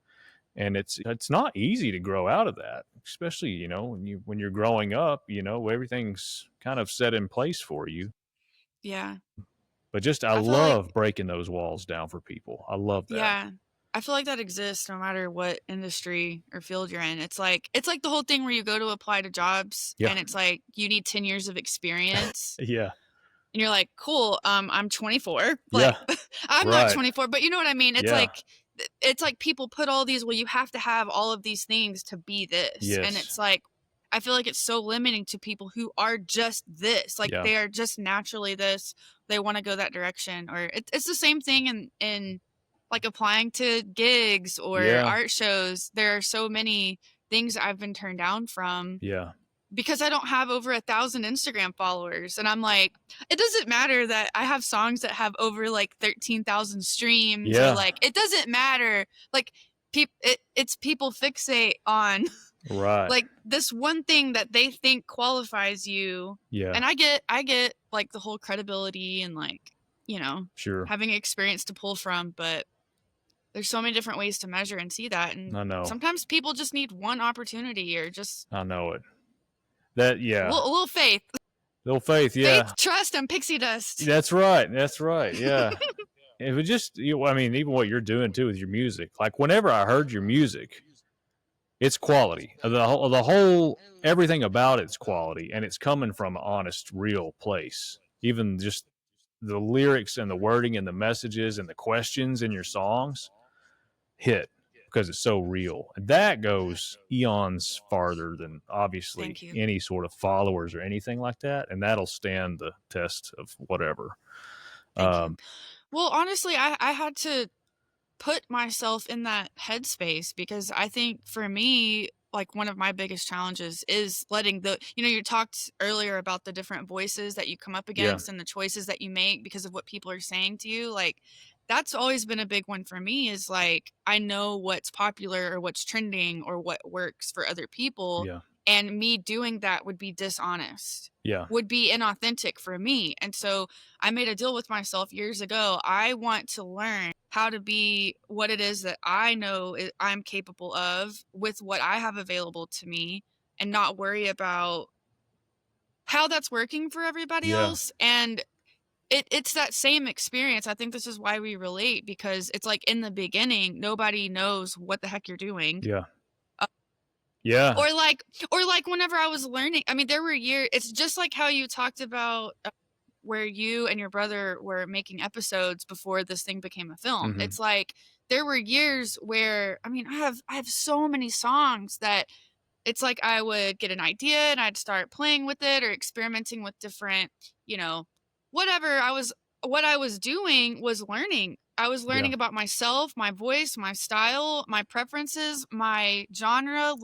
And it's not easy to grow out of that, especially, when you're growing up, everything's kind of set in place for you. Yeah. But I love breaking those walls down for people. I love that. Yeah. I feel like that exists no matter what industry or field you're in. It's like the whole thing where you go to apply to jobs and it's like you need 10 years of experience. Yeah. And you're like, cool, I'm 24. Like, I'm not 24, but you know what I mean? It's like people put all these, well, you have to have all of these things to be this. Yes. And it's like, I feel like it's so limiting to people who are just this. Like, they are just naturally this. They want to go that direction. Or it's the same thing in like applying to gigs or art shows. There are so many things I've been turned down from. Yeah. Because I don't have over 1,000 Instagram followers. And I'm like, it doesn't matter that I have songs that have over like 13,000 streams. Yeah. Or like, it doesn't matter. Like, it's people fixate on like this one thing that they think qualifies you. Yeah. And I get like the whole credibility and like Sure. having experience to pull from, but there's so many different ways to measure and see that. And I know. sometimes people just need one opportunity or just I know it. That, a little faith. Little faith, yeah. Faith, trust, and pixie dust. That's right. That's right. Yeah. It was just, I mean, even what you're doing too with your music. Like whenever I heard your music, it's quality. The whole, everything about it's quality, and it's coming from an honest, real place. Even just the lyrics and the wording and the messages and the questions in your songs hit because it's so real. And that goes eons farther than obviously any sort of followers or anything like that. And that'll stand the test of whatever. Thank you. Well, honestly, I had to put myself in that headspace because I think for me, like one of my biggest challenges is letting you talked earlier about the different voices that you come up against and the choices that you make because of what people are saying to you. Like that's always been a big one for me is like, I know what's popular or what's trending or what works for other people. Yeah. And me doing that would be dishonest. Yeah. Would be inauthentic for me. And so I made a deal with myself years ago. I want to learn how to be what it is that I know I'm capable of with what I have available to me and not worry about how that's working for everybody else. And it's that same experience. I think this is why we relate, because it's like in the beginning, nobody knows what the heck you're doing. Yeah. Yeah. Or like whenever I was learning, I mean, there were years, it's just like how you talked about where you and your brother were making episodes before this thing became a film. Mm-hmm. It's like there were years where, I mean, I have so many songs that it's like I would get an idea and I'd start playing with it or experimenting with different, whatever what I was doing was learning. I was learning about myself, my voice, my style, my preferences, my genre,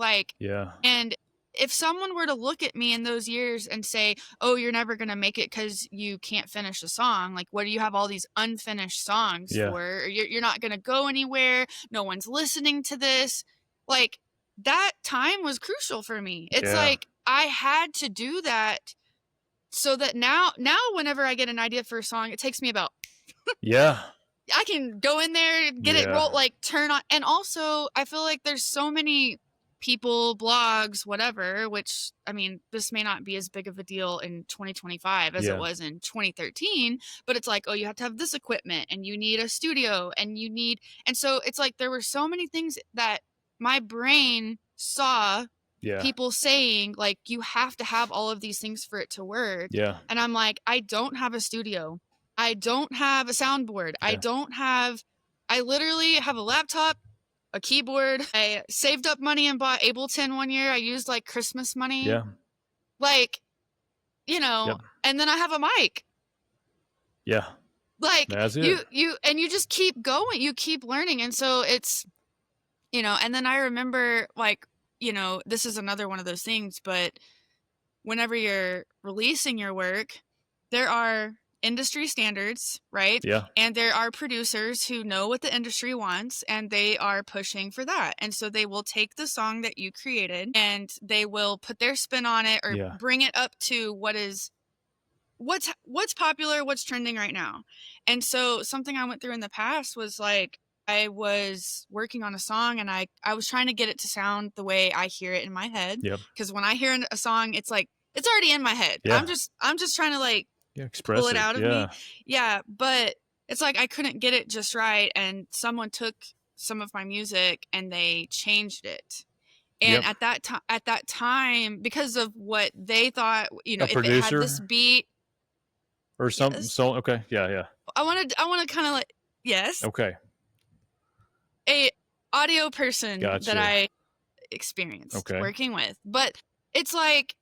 and if someone were to look at me in those years and say, "Oh, you're never going to make it cuz you can't finish a song. Like what do you have all these unfinished songs for? Or you're not going to go anywhere. No one's listening to this." Like that time was crucial for me. It's like I had to do that so that now whenever I get an idea for a song, it takes me about I can go in there, get it rolled, like turn on. And also I feel like there's so many people, blogs, whatever, which, I mean, this may not be as big of a deal in 2025 as it was in 2013, but it's like, oh, you have to have this equipment and you need a studio and so it's like there were so many things that my brain saw people saying, like, you have to have all of these things for it to work. And I'm like, I don't have a studio. I don't have a soundboard. I literally have a laptop, a keyboard. I saved up money and bought Ableton one year. I used like Christmas money. Like, and then I have a mic. Like that's it. You just keep going. You keep learning. And so it's, and then I remember like, this is another one of those things, but whenever you're releasing your work, there are industry standards, right? And there are producers who know what the industry wants and they are pushing for that. And so they will take the song that you created and they will put their spin on it or bring it up to what's popular, what's trending right now. And so something I went through in the past was like, I was working on a song and I was trying to get it to sound the way I hear it in my head. Because when I hear a song, it's like, it's already in my head. I'm just trying to like, express pull it out of me. But it's like I couldn't get it just right, and someone took some of my music and they changed it. And at that time, because of what they thought, if it had this beat or some so okay, I want to kind of like a audio person that I experienced working with, but it's like,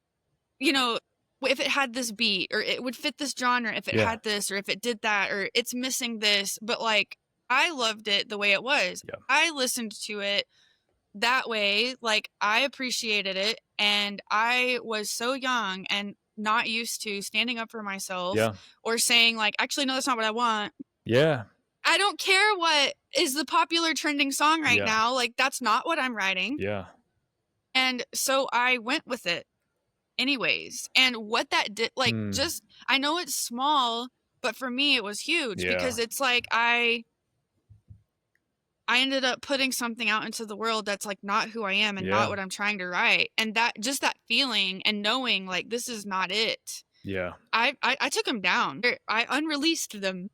if it had this beat or it would fit this genre, if it had this, or if it did that, or it's missing this, but like, I loved it the way it was. I listened to it that way. Like I appreciated it. And I was so young and not used to standing up for myself or saying like, actually, no, that's not what I want. I don't care what is the popular trending song right now. Like that's not what I'm writing. And so I went with it anyways. And what that did, like, just, I know it's small, But for me, it was huge Yeah. because it's like I ended up putting something out into the world that's like not who I am and not Yeah. what I'm trying to write. And that just that feeling and knowing like this is not it. Yeah. I took them down. I unreleased them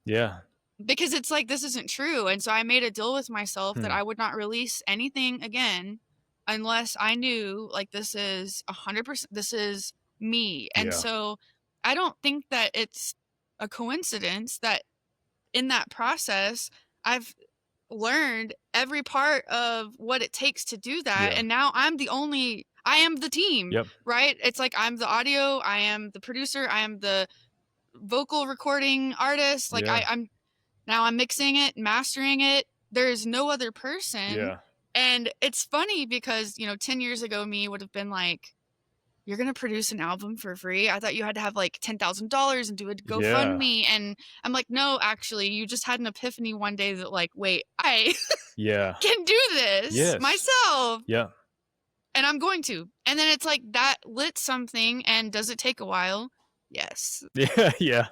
Yeah. because it's like this isn't true. And so I made a deal with myself that Hmm. I would not release anything again unless I knew like this is 100%, this is me. And Yeah. so I don't think that it's a coincidence that in that process I've learned every part of what it takes to do that. Yeah. And now I am the team, Yep. right? It's like I'm the audio, I am the producer, I am the vocal recording artist. Like Yeah. I'm mixing it, mastering it. There's no other person. Yeah. And it's funny because, 10 years ago, me would have been like, you're going to produce an album for free? I thought you had to have like $10,000 and do a Yeah. GoFundMe. And I'm like, no, actually, you just had an epiphany one day that like, wait, I Yeah. can do this Yes. myself Yeah. and I'm going to. And then it's like that lit something. And does it take a while? Yes. Yeah. Yeah.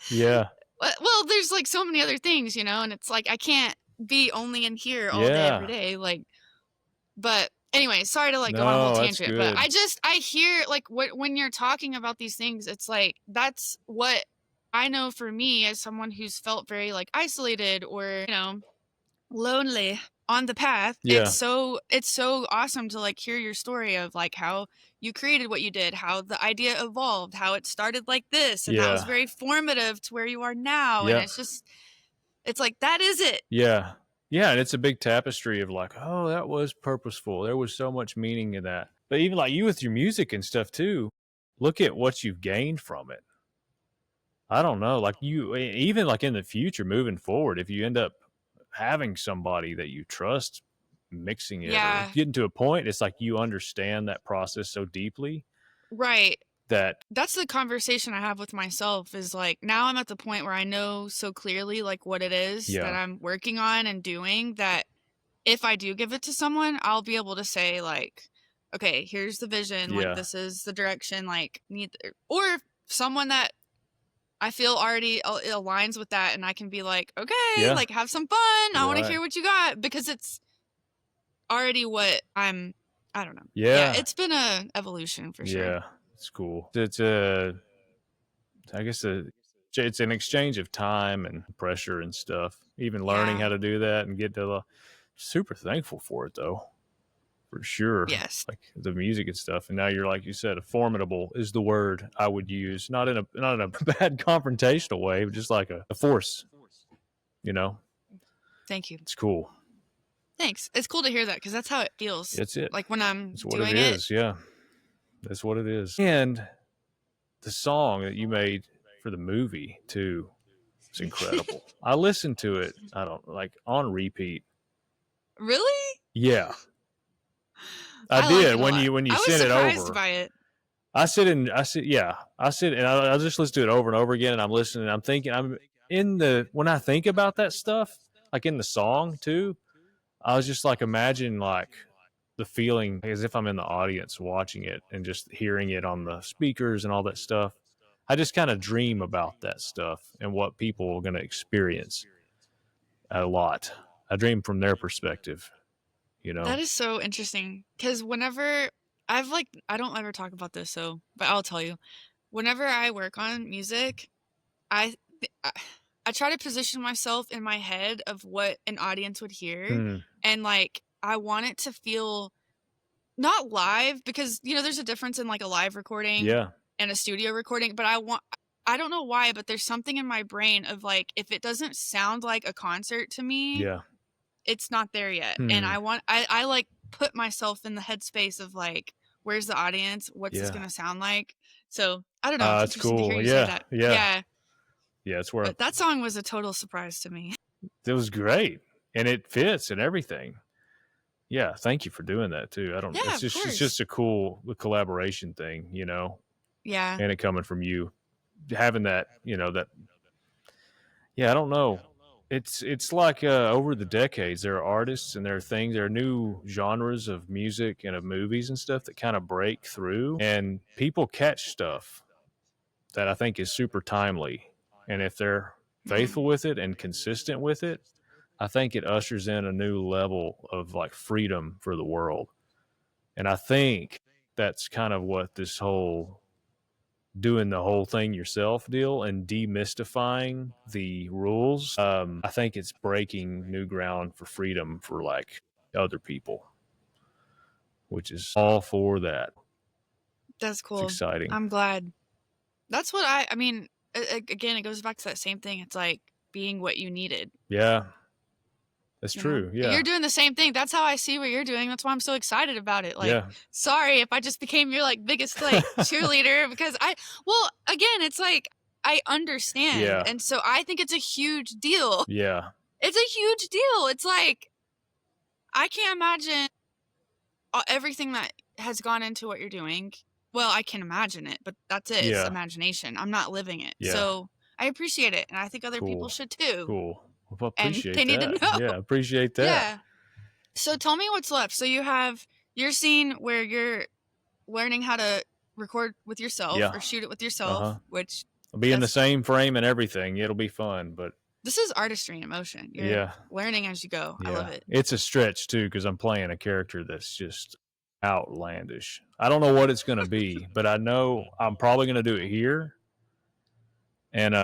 Yeah. Well, there's like so many other things, and it's like I can't be only in here all day every Yeah. day. Like, but anyway, sorry to like go on a whole No, that's tangent, but good. I hear like when you're talking about these things, it's like that's what I know for me as someone who's felt very like isolated or lonely on the path. Yeah. It's so awesome to like hear your story of like how you created what you did, how the idea evolved, how it started like this, and that was Yeah. very formative to where you are now. And Yeah. it's like that is it. Yeah. Yeah. And it's a big tapestry of like, oh, that was purposeful. There was so much meaning in that. But even like you with your music and stuff too, look at what you've gained from it. I don't know. Like you, even like in the future, moving forward, if you end up having somebody that you trust mixing it or Yeah, getting to a point, it's like you understand that process so deeply right. that, That's the conversation I have with myself is like now I'm at the point where I know so clearly like what it is that yeah, I'm working on and doing that if I do give it to someone, I'll be able to say like, okay, here's the vision, like yeah, this is the direction, like or if someone that I feel already aligns with that and I can be like, okay, yeah, like have some fun. I want to right. hear what you got because it's already what I don't know. Yeah, Yeah, it's been a evolution for sure. yeah. It's cool. I guess it's an exchange of time and pressure and stuff. Even learning Yeah. how to do that and get to super thankful for it though, for sure. Yes. Like the music and stuff. And now you're like you said, a formidable is the word I would use, not in a bad confrontational way, but just like a force. You know, Thank you. it's cool. Thanks. It's cool to hear that because that's how it feels. It's it. Like when I'm It's what it doing it. is. Yeah, that's what it is. And the song that you made for the movie too, it's incredible. I listened to it. I don't like on repeat. Really? Yeah, I I like did it a when lot. you I was sent it surprised over. by it. I sit and I just listen to it over and over again. And I'm listening. And I'm thinking. When I think about that stuff, like in the song too. I was just like imagine like the feeling as if I'm in the audience watching it and just hearing it on the speakers and all that stuff. I just kind of dream about that stuff and what people are going to experience a lot. I dream from their perspective, you That know? is so interesting because whenever I don't ever talk about this, but I'll tell you. Whenever I work on music, I, I I try to position myself in my head of what an audience would hear, Hmm. and like I want it to feel not live because there's a difference in like a live recording Yeah. and a studio recording, but I don't know why, but there's something in my brain of like if it doesn't sound like a concert to me, Yeah. it's not there yet. And Hmm. I like put myself in the headspace of like where's the audience? What's this Yeah. going to sound like? So, I don't know, it's That's interesting to hear cool. you say Yeah. that. Yeah. Yeah, Yeah. It's where but that song was a total surprise to me. it was great and it fits and everything. Yeah. Thank you for doing that too. I don't, Yeah, of it's course. just a cool collaboration thing, Yeah. and it coming from you having that, yeah, I don't know. It's like over the decades, there are artists and there are things, there are new genres of music and of movies and stuff that kind of break through, and people catch stuff that I think is super timely. And if they're Mhm. faithful with it and consistent with it, I think it ushers in a new level of like freedom for the world. And I think that's kind of what this whole doing the whole thing yourself deal and demystifying the rules. I think it's breaking new ground for freedom for like other people, which is all for that. That's It's cool. exciting. I'm glad. That's what I mean, again, it goes back to that same thing. It's like being what you needed, Yeah, that's you know? true. And you're Yeah. doing the same thing. That's how I see what you're doing. That's why I'm so excited about it. Like, Yeah. sorry if I just became your like biggest like cheerleader because well, again, it's like I understand. Yeah. And so I think it's a huge deal. Yeah. It's a huge deal. It's like I can't imagine everything that has gone into what you're doing. Well, I can imagine it, but that's it. It's Yeah. imagination. I'm not living it. Yeah. So I appreciate it. And I think other people Cool. should too. Cool. Well, I And they appreciate need to that. know. Yeah, appreciate that. Yeah. So tell me what's left. So you have your scene where you're learning how to record with yourself Yeah. or shoot it with Uh yourself, huh. which I'll be in the that's same frame and everything. It'll be fun, but this is artistry in motion. You're yeah, learning as you go. I love yeah, it. it's a stretch too because I'm playing a character that's just outlandish. I don't know what it's going to be, but I know I'm probably going to do it here and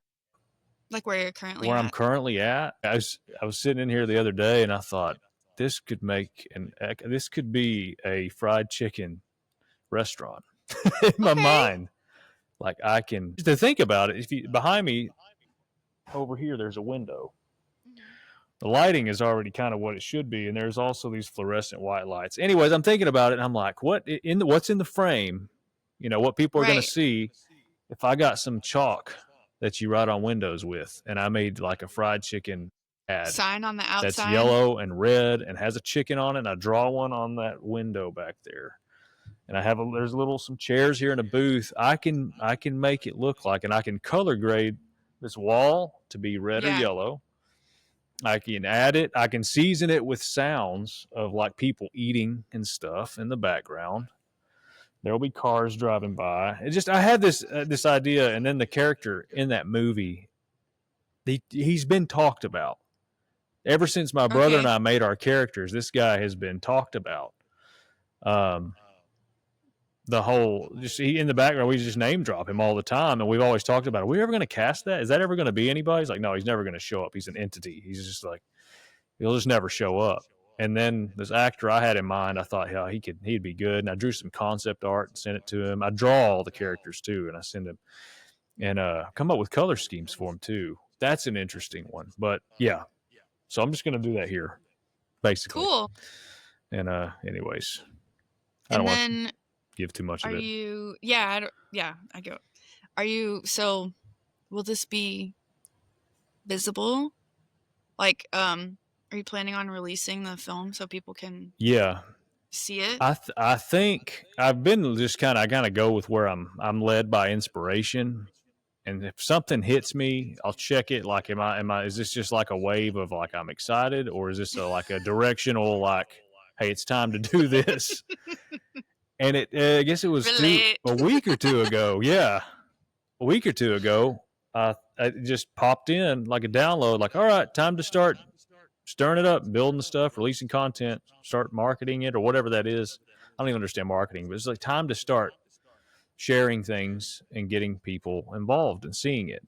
Like where you're currently where I'm at. currently at. I was sitting in here the other day and I thought this could be a fried chicken restaurant in my Okay. mind. Like I can to think about it. If you behind me over here, there's a window. Mhm. The lighting is already kind of what it should be, and there's also these fluorescent white lights. Anyways, I'm thinking about it, and I'm like, what's in the frame? You know, what people are going to Right. see if I got some chalk that you write on windows with, and I made like a fried chicken ad Sign on the that's outside. yellow and red and has a chicken on it, and I draw one on that window back there. And there's some chairs here in a booth. I can make it look like, and I can color grade this wall to be red or Yeah. yellow. I can add it. I can season it with sounds of like people eating and stuff in the background. There'll be cars driving by. I had this idea, and then the character in that movie, he's been talked about ever since my brother and Okay. I made our characters. This guy has been talked about. Um, the whole just in the background, we just name drop him all the time, and we've always talked about, are we ever going to cast that? Is that ever going to be anybody? He's like, no, he's never going to show up. He's an entity. He's just like, he'll just never show up. And then this actor I had in mind, I thought, yeah, he'd be good. And I drew some concept art and sent it to him. I draw all the characters too, and I send him and come up with color schemes for him too. That's an interesting one. But yeah, so I'm just gonna do that here, basically. Cool. And anyways, I don't And want to then give too much are of it. you yeah, I go. Are you so will this be visible? Like are you planning on releasing the film so people can Yeah, see it? I think I've been just kind of go with where I'm led by inspiration. And if something hits me, I'll check it. Like, is this just like a wave of like I'm excited, or is this like a directional like, hey, it's time to do this? And I guess it was Relate. a week or two ago. Yeah, a week or two ago, I just popped in like a download. Like, all right, time to start stirring it up, building the stuff, releasing content, start marketing it, or whatever that is. I don't even understand marketing, but it's like time to start sharing things and getting people involved and seeing it.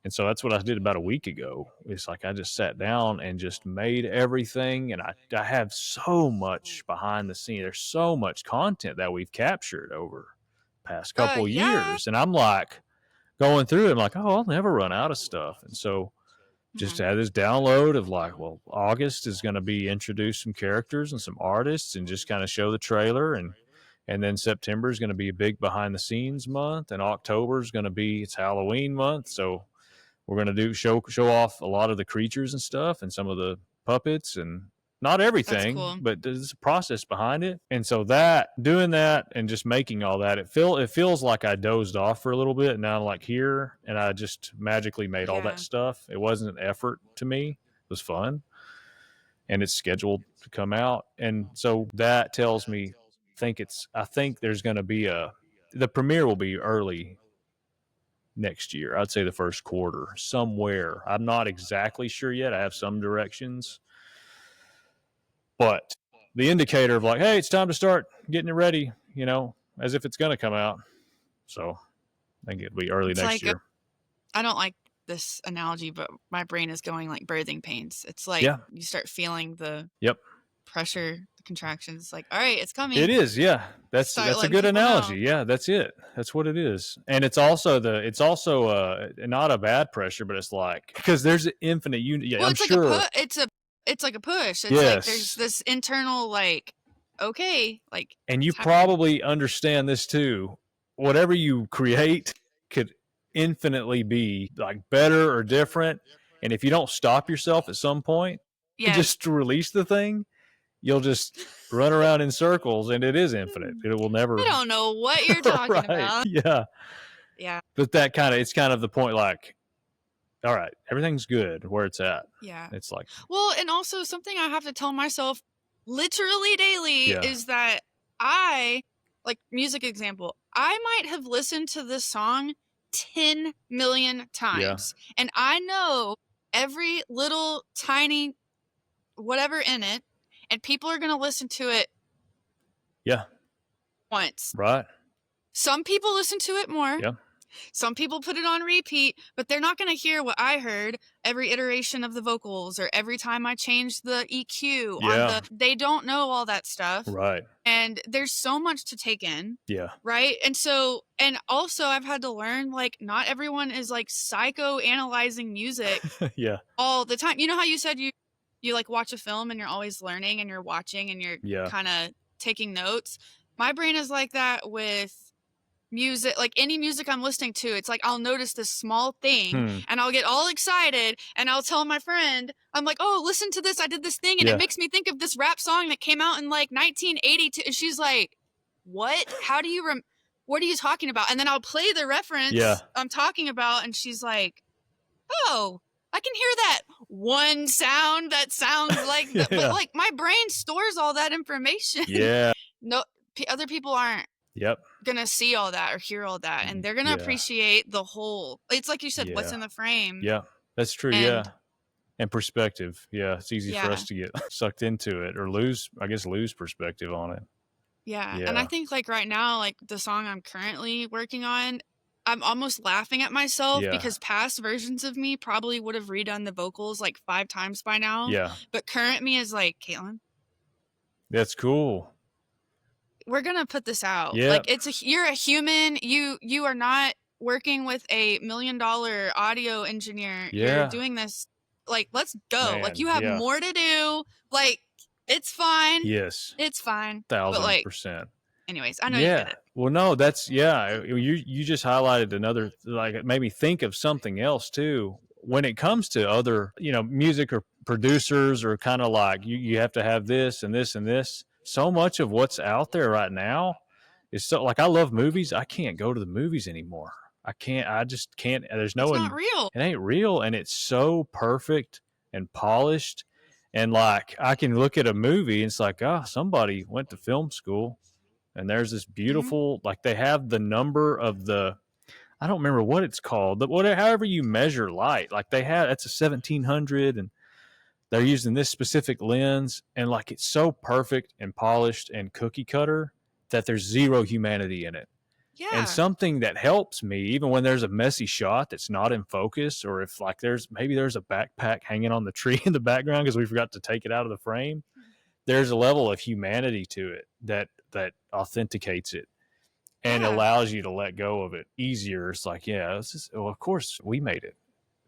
And so that's what I did about a week ago. It's like I just sat down and just made everything. And I have so much behind the scene. There's so much content that we've captured over the past couple of Yeah. years. And I'm like going through it, I'm like, oh, I'll never run out of stuff. And so just Mhm. had this download of like, well, August is going to be introduce some characters and some artists and just kind of show the trailer. And then September is going to be a big behind the scenes month. And October is going to be, it's Halloween month. So we're going to show off a lot of the creatures and stuff and some of the puppets and not That's everything, cool. but there's a process behind it. And so doing that and just making all that, it feels like I dozed off for a little bit and now I'm like here and I just magically made all that Yeah. stuff. It wasn't an effort to me. It was fun and it's scheduled to come out. And so that tells me I think there's going to be the premiere will be early next year. I'd say the first quarter somewhere. I'm not exactly sure yet. I have some directions, but the indicator of like, hey, it's time to start getting it ready, as if it's going to come out. So I think it'll be early It's next like, year. I don't like this analogy, but my brain is going like birthing pains. It's like Yeah. you start feeling the Yep. pressure, the contractions. It's like, all right, it's coming. It is, yeah. That's Start a letting good people analogy. know. Yeah, that's it. That's what it is. And it's also not a bad pressure, but it's like because there's an infinite Well, I'm it's like sure. it's like a push. It's like there's Yes. this internal like, okay, like And you it's happening. probably understand this too. Whatever you create could infinitely be like better or different. And if you don't stop yourself at some point and Yes. just release the thing, you'll just run around in circles and it is infinite. It will never. I don't know what you're talking Right. about. Yeah. Yeah. But it's kind of the point like, all right, everything's good where it's at. Yeah. It's like, well, and also something I have to tell myself literally daily yeah, is that I, like music example, I might have listened to this song 10 million times. And I know every little tiny whatever in it, and people are going to listen to it yeah, once. right. Some people listen to it more. Yeah. Some people put it on repeat, but they're not going to hear what I heard every iteration of the vocals or every time I changed the EQ Yeah. they don't know all that stuff. Right. And there's so much to take in. Yeah. Right. And also I've had to learn, like, not everyone is like psychoanalyzing music Yeah. all the time. You know how you said you like watch a film and you're always learning and you're watching and you're kind of taking notes. My brain is like that with music. Like any music I'm listening to, it's like I'll notice this small thing and I'll get all excited and I'll tell my friend, I'm like, oh, listen to this, I did this thing and it makes me think of this rap song that came out in like 1982. And she's like, what? How do you what are you talking about? And then I'll play the reference I'm talking about and she's like, oh, I can hear that one sound that sounds like that. But like my brain stores all that information. Yeah. No, other people aren't gonna see all that or hear all that, and they're gonna appreciate the whole. It's like you said, what's in the frame. Yeah, that's true. And perspective. Yeah, it's easy for us to get sucked into it or lose perspective on it. Yeah, and I think like right now, like the song I'm currently working on, I'm almost laughing at myself because past versions of me probably would have redone the vocals like 5 times by now. Yeah. But current me is like, Caitlin, that's cool. We're gonna put this out. Yeah. Like you're a human. You are not working with a $1 million audio engineer. You're doing this. Like, let's go. Man, like you have more to do. Like it's fine. Yes. It's fine. 1000%. Anyways, I know you get it. Well, no, that's you just highlighted another, like it made me think of something else too. When it comes to other, music or producers or kind of like you have to have this and this and this. So much of what's out there right now is so like I love movies. I can't go to the movies anymore. I just can't. There's no It's not real. It ain't real. And it's so perfect and polished. And like I can look at a movie and it's like, oh, somebody went to film school and there's this beautiful, like they have the number of I don't remember what it's called, but however you measure light, like that's a 1700 and they're using this specific lens and like it's so perfect and polished and cookie cutter that there's zero humanity in it. Yeah. And something that helps me, even when there's a messy shot that's not in focus, or if like there's a backpack hanging on the tree in the background because we forgot to take it out of the frame, there's a level of humanity to it that authenticates it and allows you to let go of it easier. It's like, of course we made it.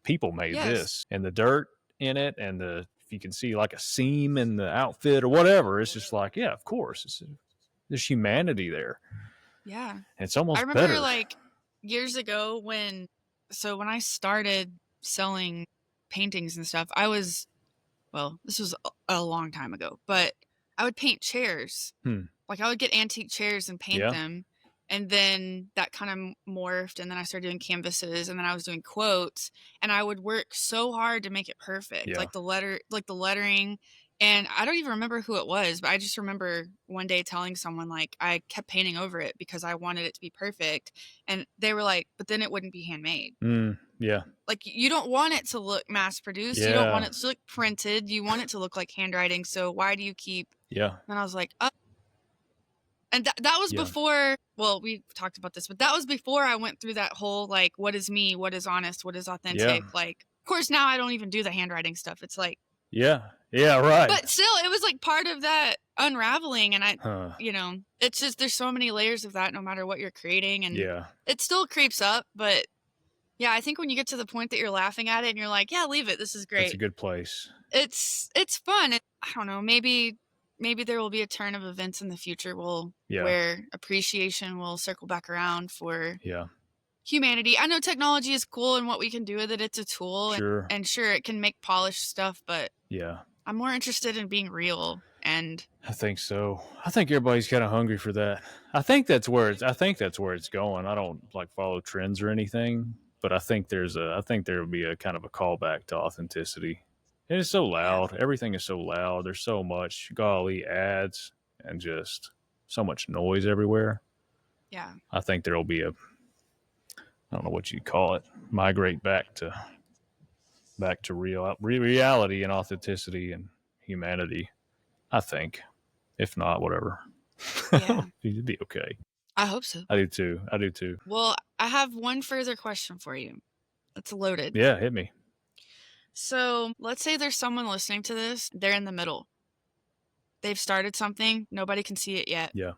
People made this, and the dirt in it, and if you can see like a seam in the outfit or whatever, it's just like, of course, there's humanity there. Yeah, and it's almost. I remember better. Like years ago when I started selling paintings and stuff, this was a long time ago, but I would paint chairs. Like I would get antique chairs and paint them. And then that kind of morphed, and then I started doing canvases, and then I was doing quotes, and I would work so hard to make it perfect, like the lettering, And I don't even remember who it was, but I just remember one day telling someone, like, I kept painting over it because I wanted it to be perfect. And they were like, but then it wouldn't be handmade. Yeah. Like, you don't want it to look mass produced. You don't want Yeah. it to look printed. You want it to look like handwriting. So why do you keep? Yeah. And I was like, oh. And that was Yeah. before, well, we talked about this, but that was before I went through that whole, like, what is me? What is honest? What is Yeah. authentic? Like, of course, now I don't even do the handwriting stuff. It's like, Yeah. Yeah. Right. but still, it was like part of that unraveling. And Huh. it's just, there's so many layers of that no matter what you're creating. And Yeah. it still creeps up. But yeah, I think when you get to the point that you're laughing at it and you're like, yeah, leave it. This is That's a great. good place. It's fun. I don't know. Maybe there will be a turn of events in the future Yeah. where appreciation will circle back around for Yeah. humanity. I know technology is cool and what we can do with it. It's a tool. Sure. And sure, it can make polished stuff, but Yeah. I'm more interested in being real. And I think so. I think everybody's kind of hungry for that. I think that's where it's going. I don't like follow trends or anything, but I think there will be a kind of a callback to authenticity. And it's so loud. Everything is so loud. There's so much golly ads and just so much noise everywhere. yeah. I think there'll be I don't know what you'd call it, migrate back to reality and authenticity and humanity. I think. If not, whatever. Yeah. You'd be okay. I hope so. I do too. Well, I have one further question for you. It's loaded. Yeah, hit me. So let's say there's someone listening to this. They're in the middle. They've started something. Nobody can see it yet. Yeah.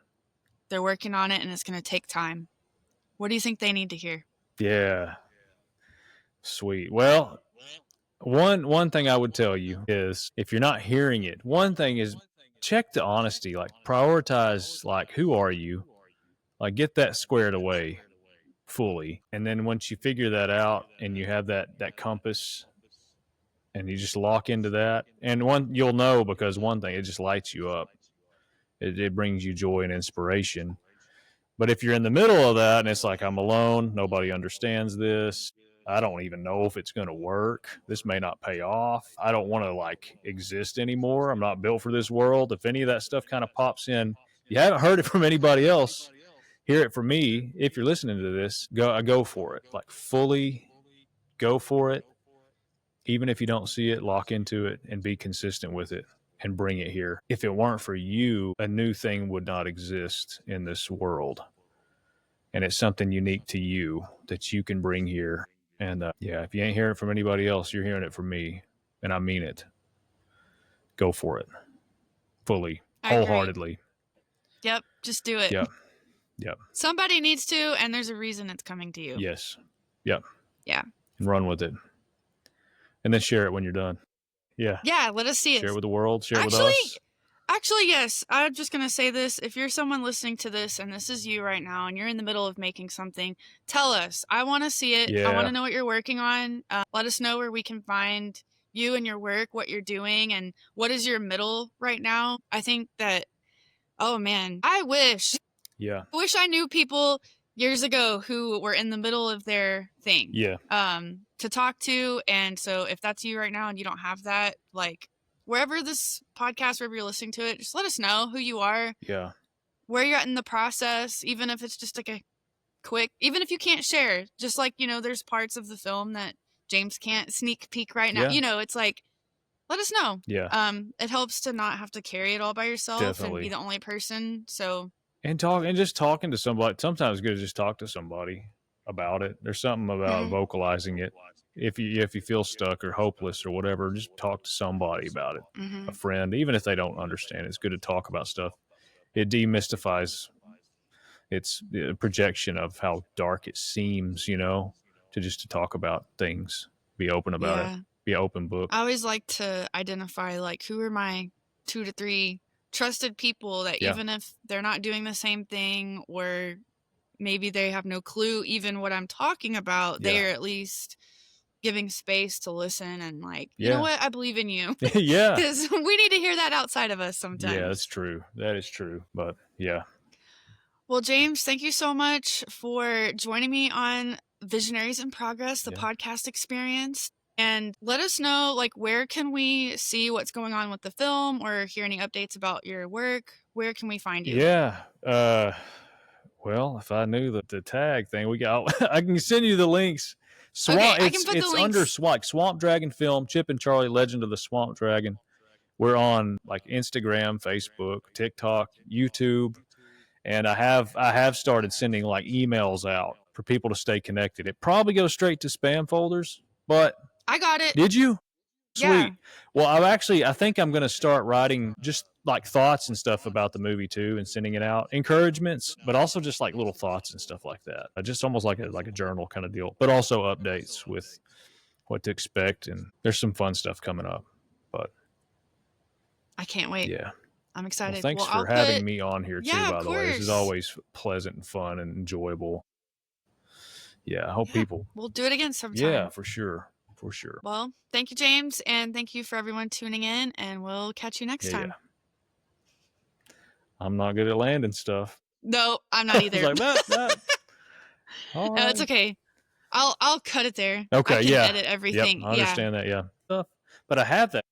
They're working on it and it's going to take time. What do you think they need to hear? Yeah. Sweet. Well, one thing I would tell you is if you're not hearing it, one thing is check the honesty, like prioritize, like, who are you? Like, get that squared away fully. And then once you figure that out and you have that compass and you just lock into that, and you'll know, because one thing, it just lights you up. It brings you joy and inspiration. But if you're in the middle of that and it's like, I'm alone, nobody understands this, I don't even know if it's going to work, this may not pay off, I don't want to like exist anymore, I'm not built for this world. If any of that stuff kind of pops in, you haven't heard it from anybody else, hear it from me. If you're listening to this, go for it. Like, fully go for it. Even if you don't see it, lock into it and be consistent with it and bring it here. If it weren't for you, a new thing would not exist in this world. And it's something unique to you that you can bring here. And yeah, if you ain't hearing it from anybody else, you're hearing it from me. And I mean it. Go for it. Fully, wholeheartedly. Yep. Just do it. Yep. Yep. Somebody needs to, and there's a reason it's coming to you. Yes. Yep. Yeah. And run with it. And then share it when you're done. Yeah. Yeah. Let us see it. Share it with the world. Share it with us. Actually, yes. I'm just going to say this. If you're someone listening to this and this is you right now and you're in the middle of making something, tell us. I want to see it. Yeah. I want to know what you're working on. Let us know where we can find you and your work, what you're doing, and what is your middle right now. I think that, oh man, I wish I knew people years ago who were in the middle of their thing. Yeah. To talk to. And so if that's you right now and you don't have that, like, wherever this podcast, wherever you're listening to it, just let us know who you are. Yeah. Where you're at in the process, even if it's just like a quick, even if you can't share, just like, there's parts of the film that James can't sneak peek right now. Yeah. It's like, let us know. Yeah. It helps to not have to carry it all by yourself. Definitely. And be the only person. So. And just talking to somebody. Sometimes it's good to just talk to somebody about it. There's something about vocalizing it. If you feel stuck or hopeless or whatever, just talk to somebody about it. A friend, even if they don't understand, it's good to talk about stuff. It demystifies its projection of how dark it seems, to talk about things, be open about it, be an open book. I always like to identify, like, who are my 2 to 3 trusted people that even if they're not doing the same thing, or maybe they have no clue even what I'm talking about, they are at least giving space to listen and, like, you know what, I believe in you. Yeah. Because we need to hear that outside of us sometimes. Yeah, that's true. That is true. But yeah. Well, James, thank you so much for joining me on Visionaries in Progress, the podcast experience. And let us know, like, where can we see what's going on with the film or hear any updates about your work? Where can we find you? Yeah. Well, if I knew the tag thing, we got. I can send you the links. Okay, Swamp. I can put the It's under links. Swamp Dragon Film. Chip and Charlie, Legend of the Swamp Dragon. We're on like Instagram, Facebook, TikTok, YouTube, and I have started sending like emails out for people to stay connected. It probably goes straight to spam folders, but I got it. did you? Yeah. Sweet. Well, I think I'm going to start writing just like thoughts and stuff about the movie too, and sending it out, encouragements, but also just like little thoughts and stuff like that. Just almost like a journal kind of deal, but also updates with what to expect. And there's some fun stuff coming up. But I can't wait. yeah. I'm Well, excited. thanks Well, for I'll having put. me on here too. Yeah, of By the way, this is course. always pleasant and fun and enjoyable. Yeah, I hope Yeah, people. we'll do it again Yeah, sometime. for sure, for sure. Well, thank you, James, and thank you for everyone tuning in, and we'll catch you next Yeah, time. I'm not good at landing stuff. No, I'm not I was either. like that. All No, it's right. okay. I'll cut it there. I Okay. can Yeah. edit Yep. everything. I Yeah. understand that. Yeah. Stuff, but I have that.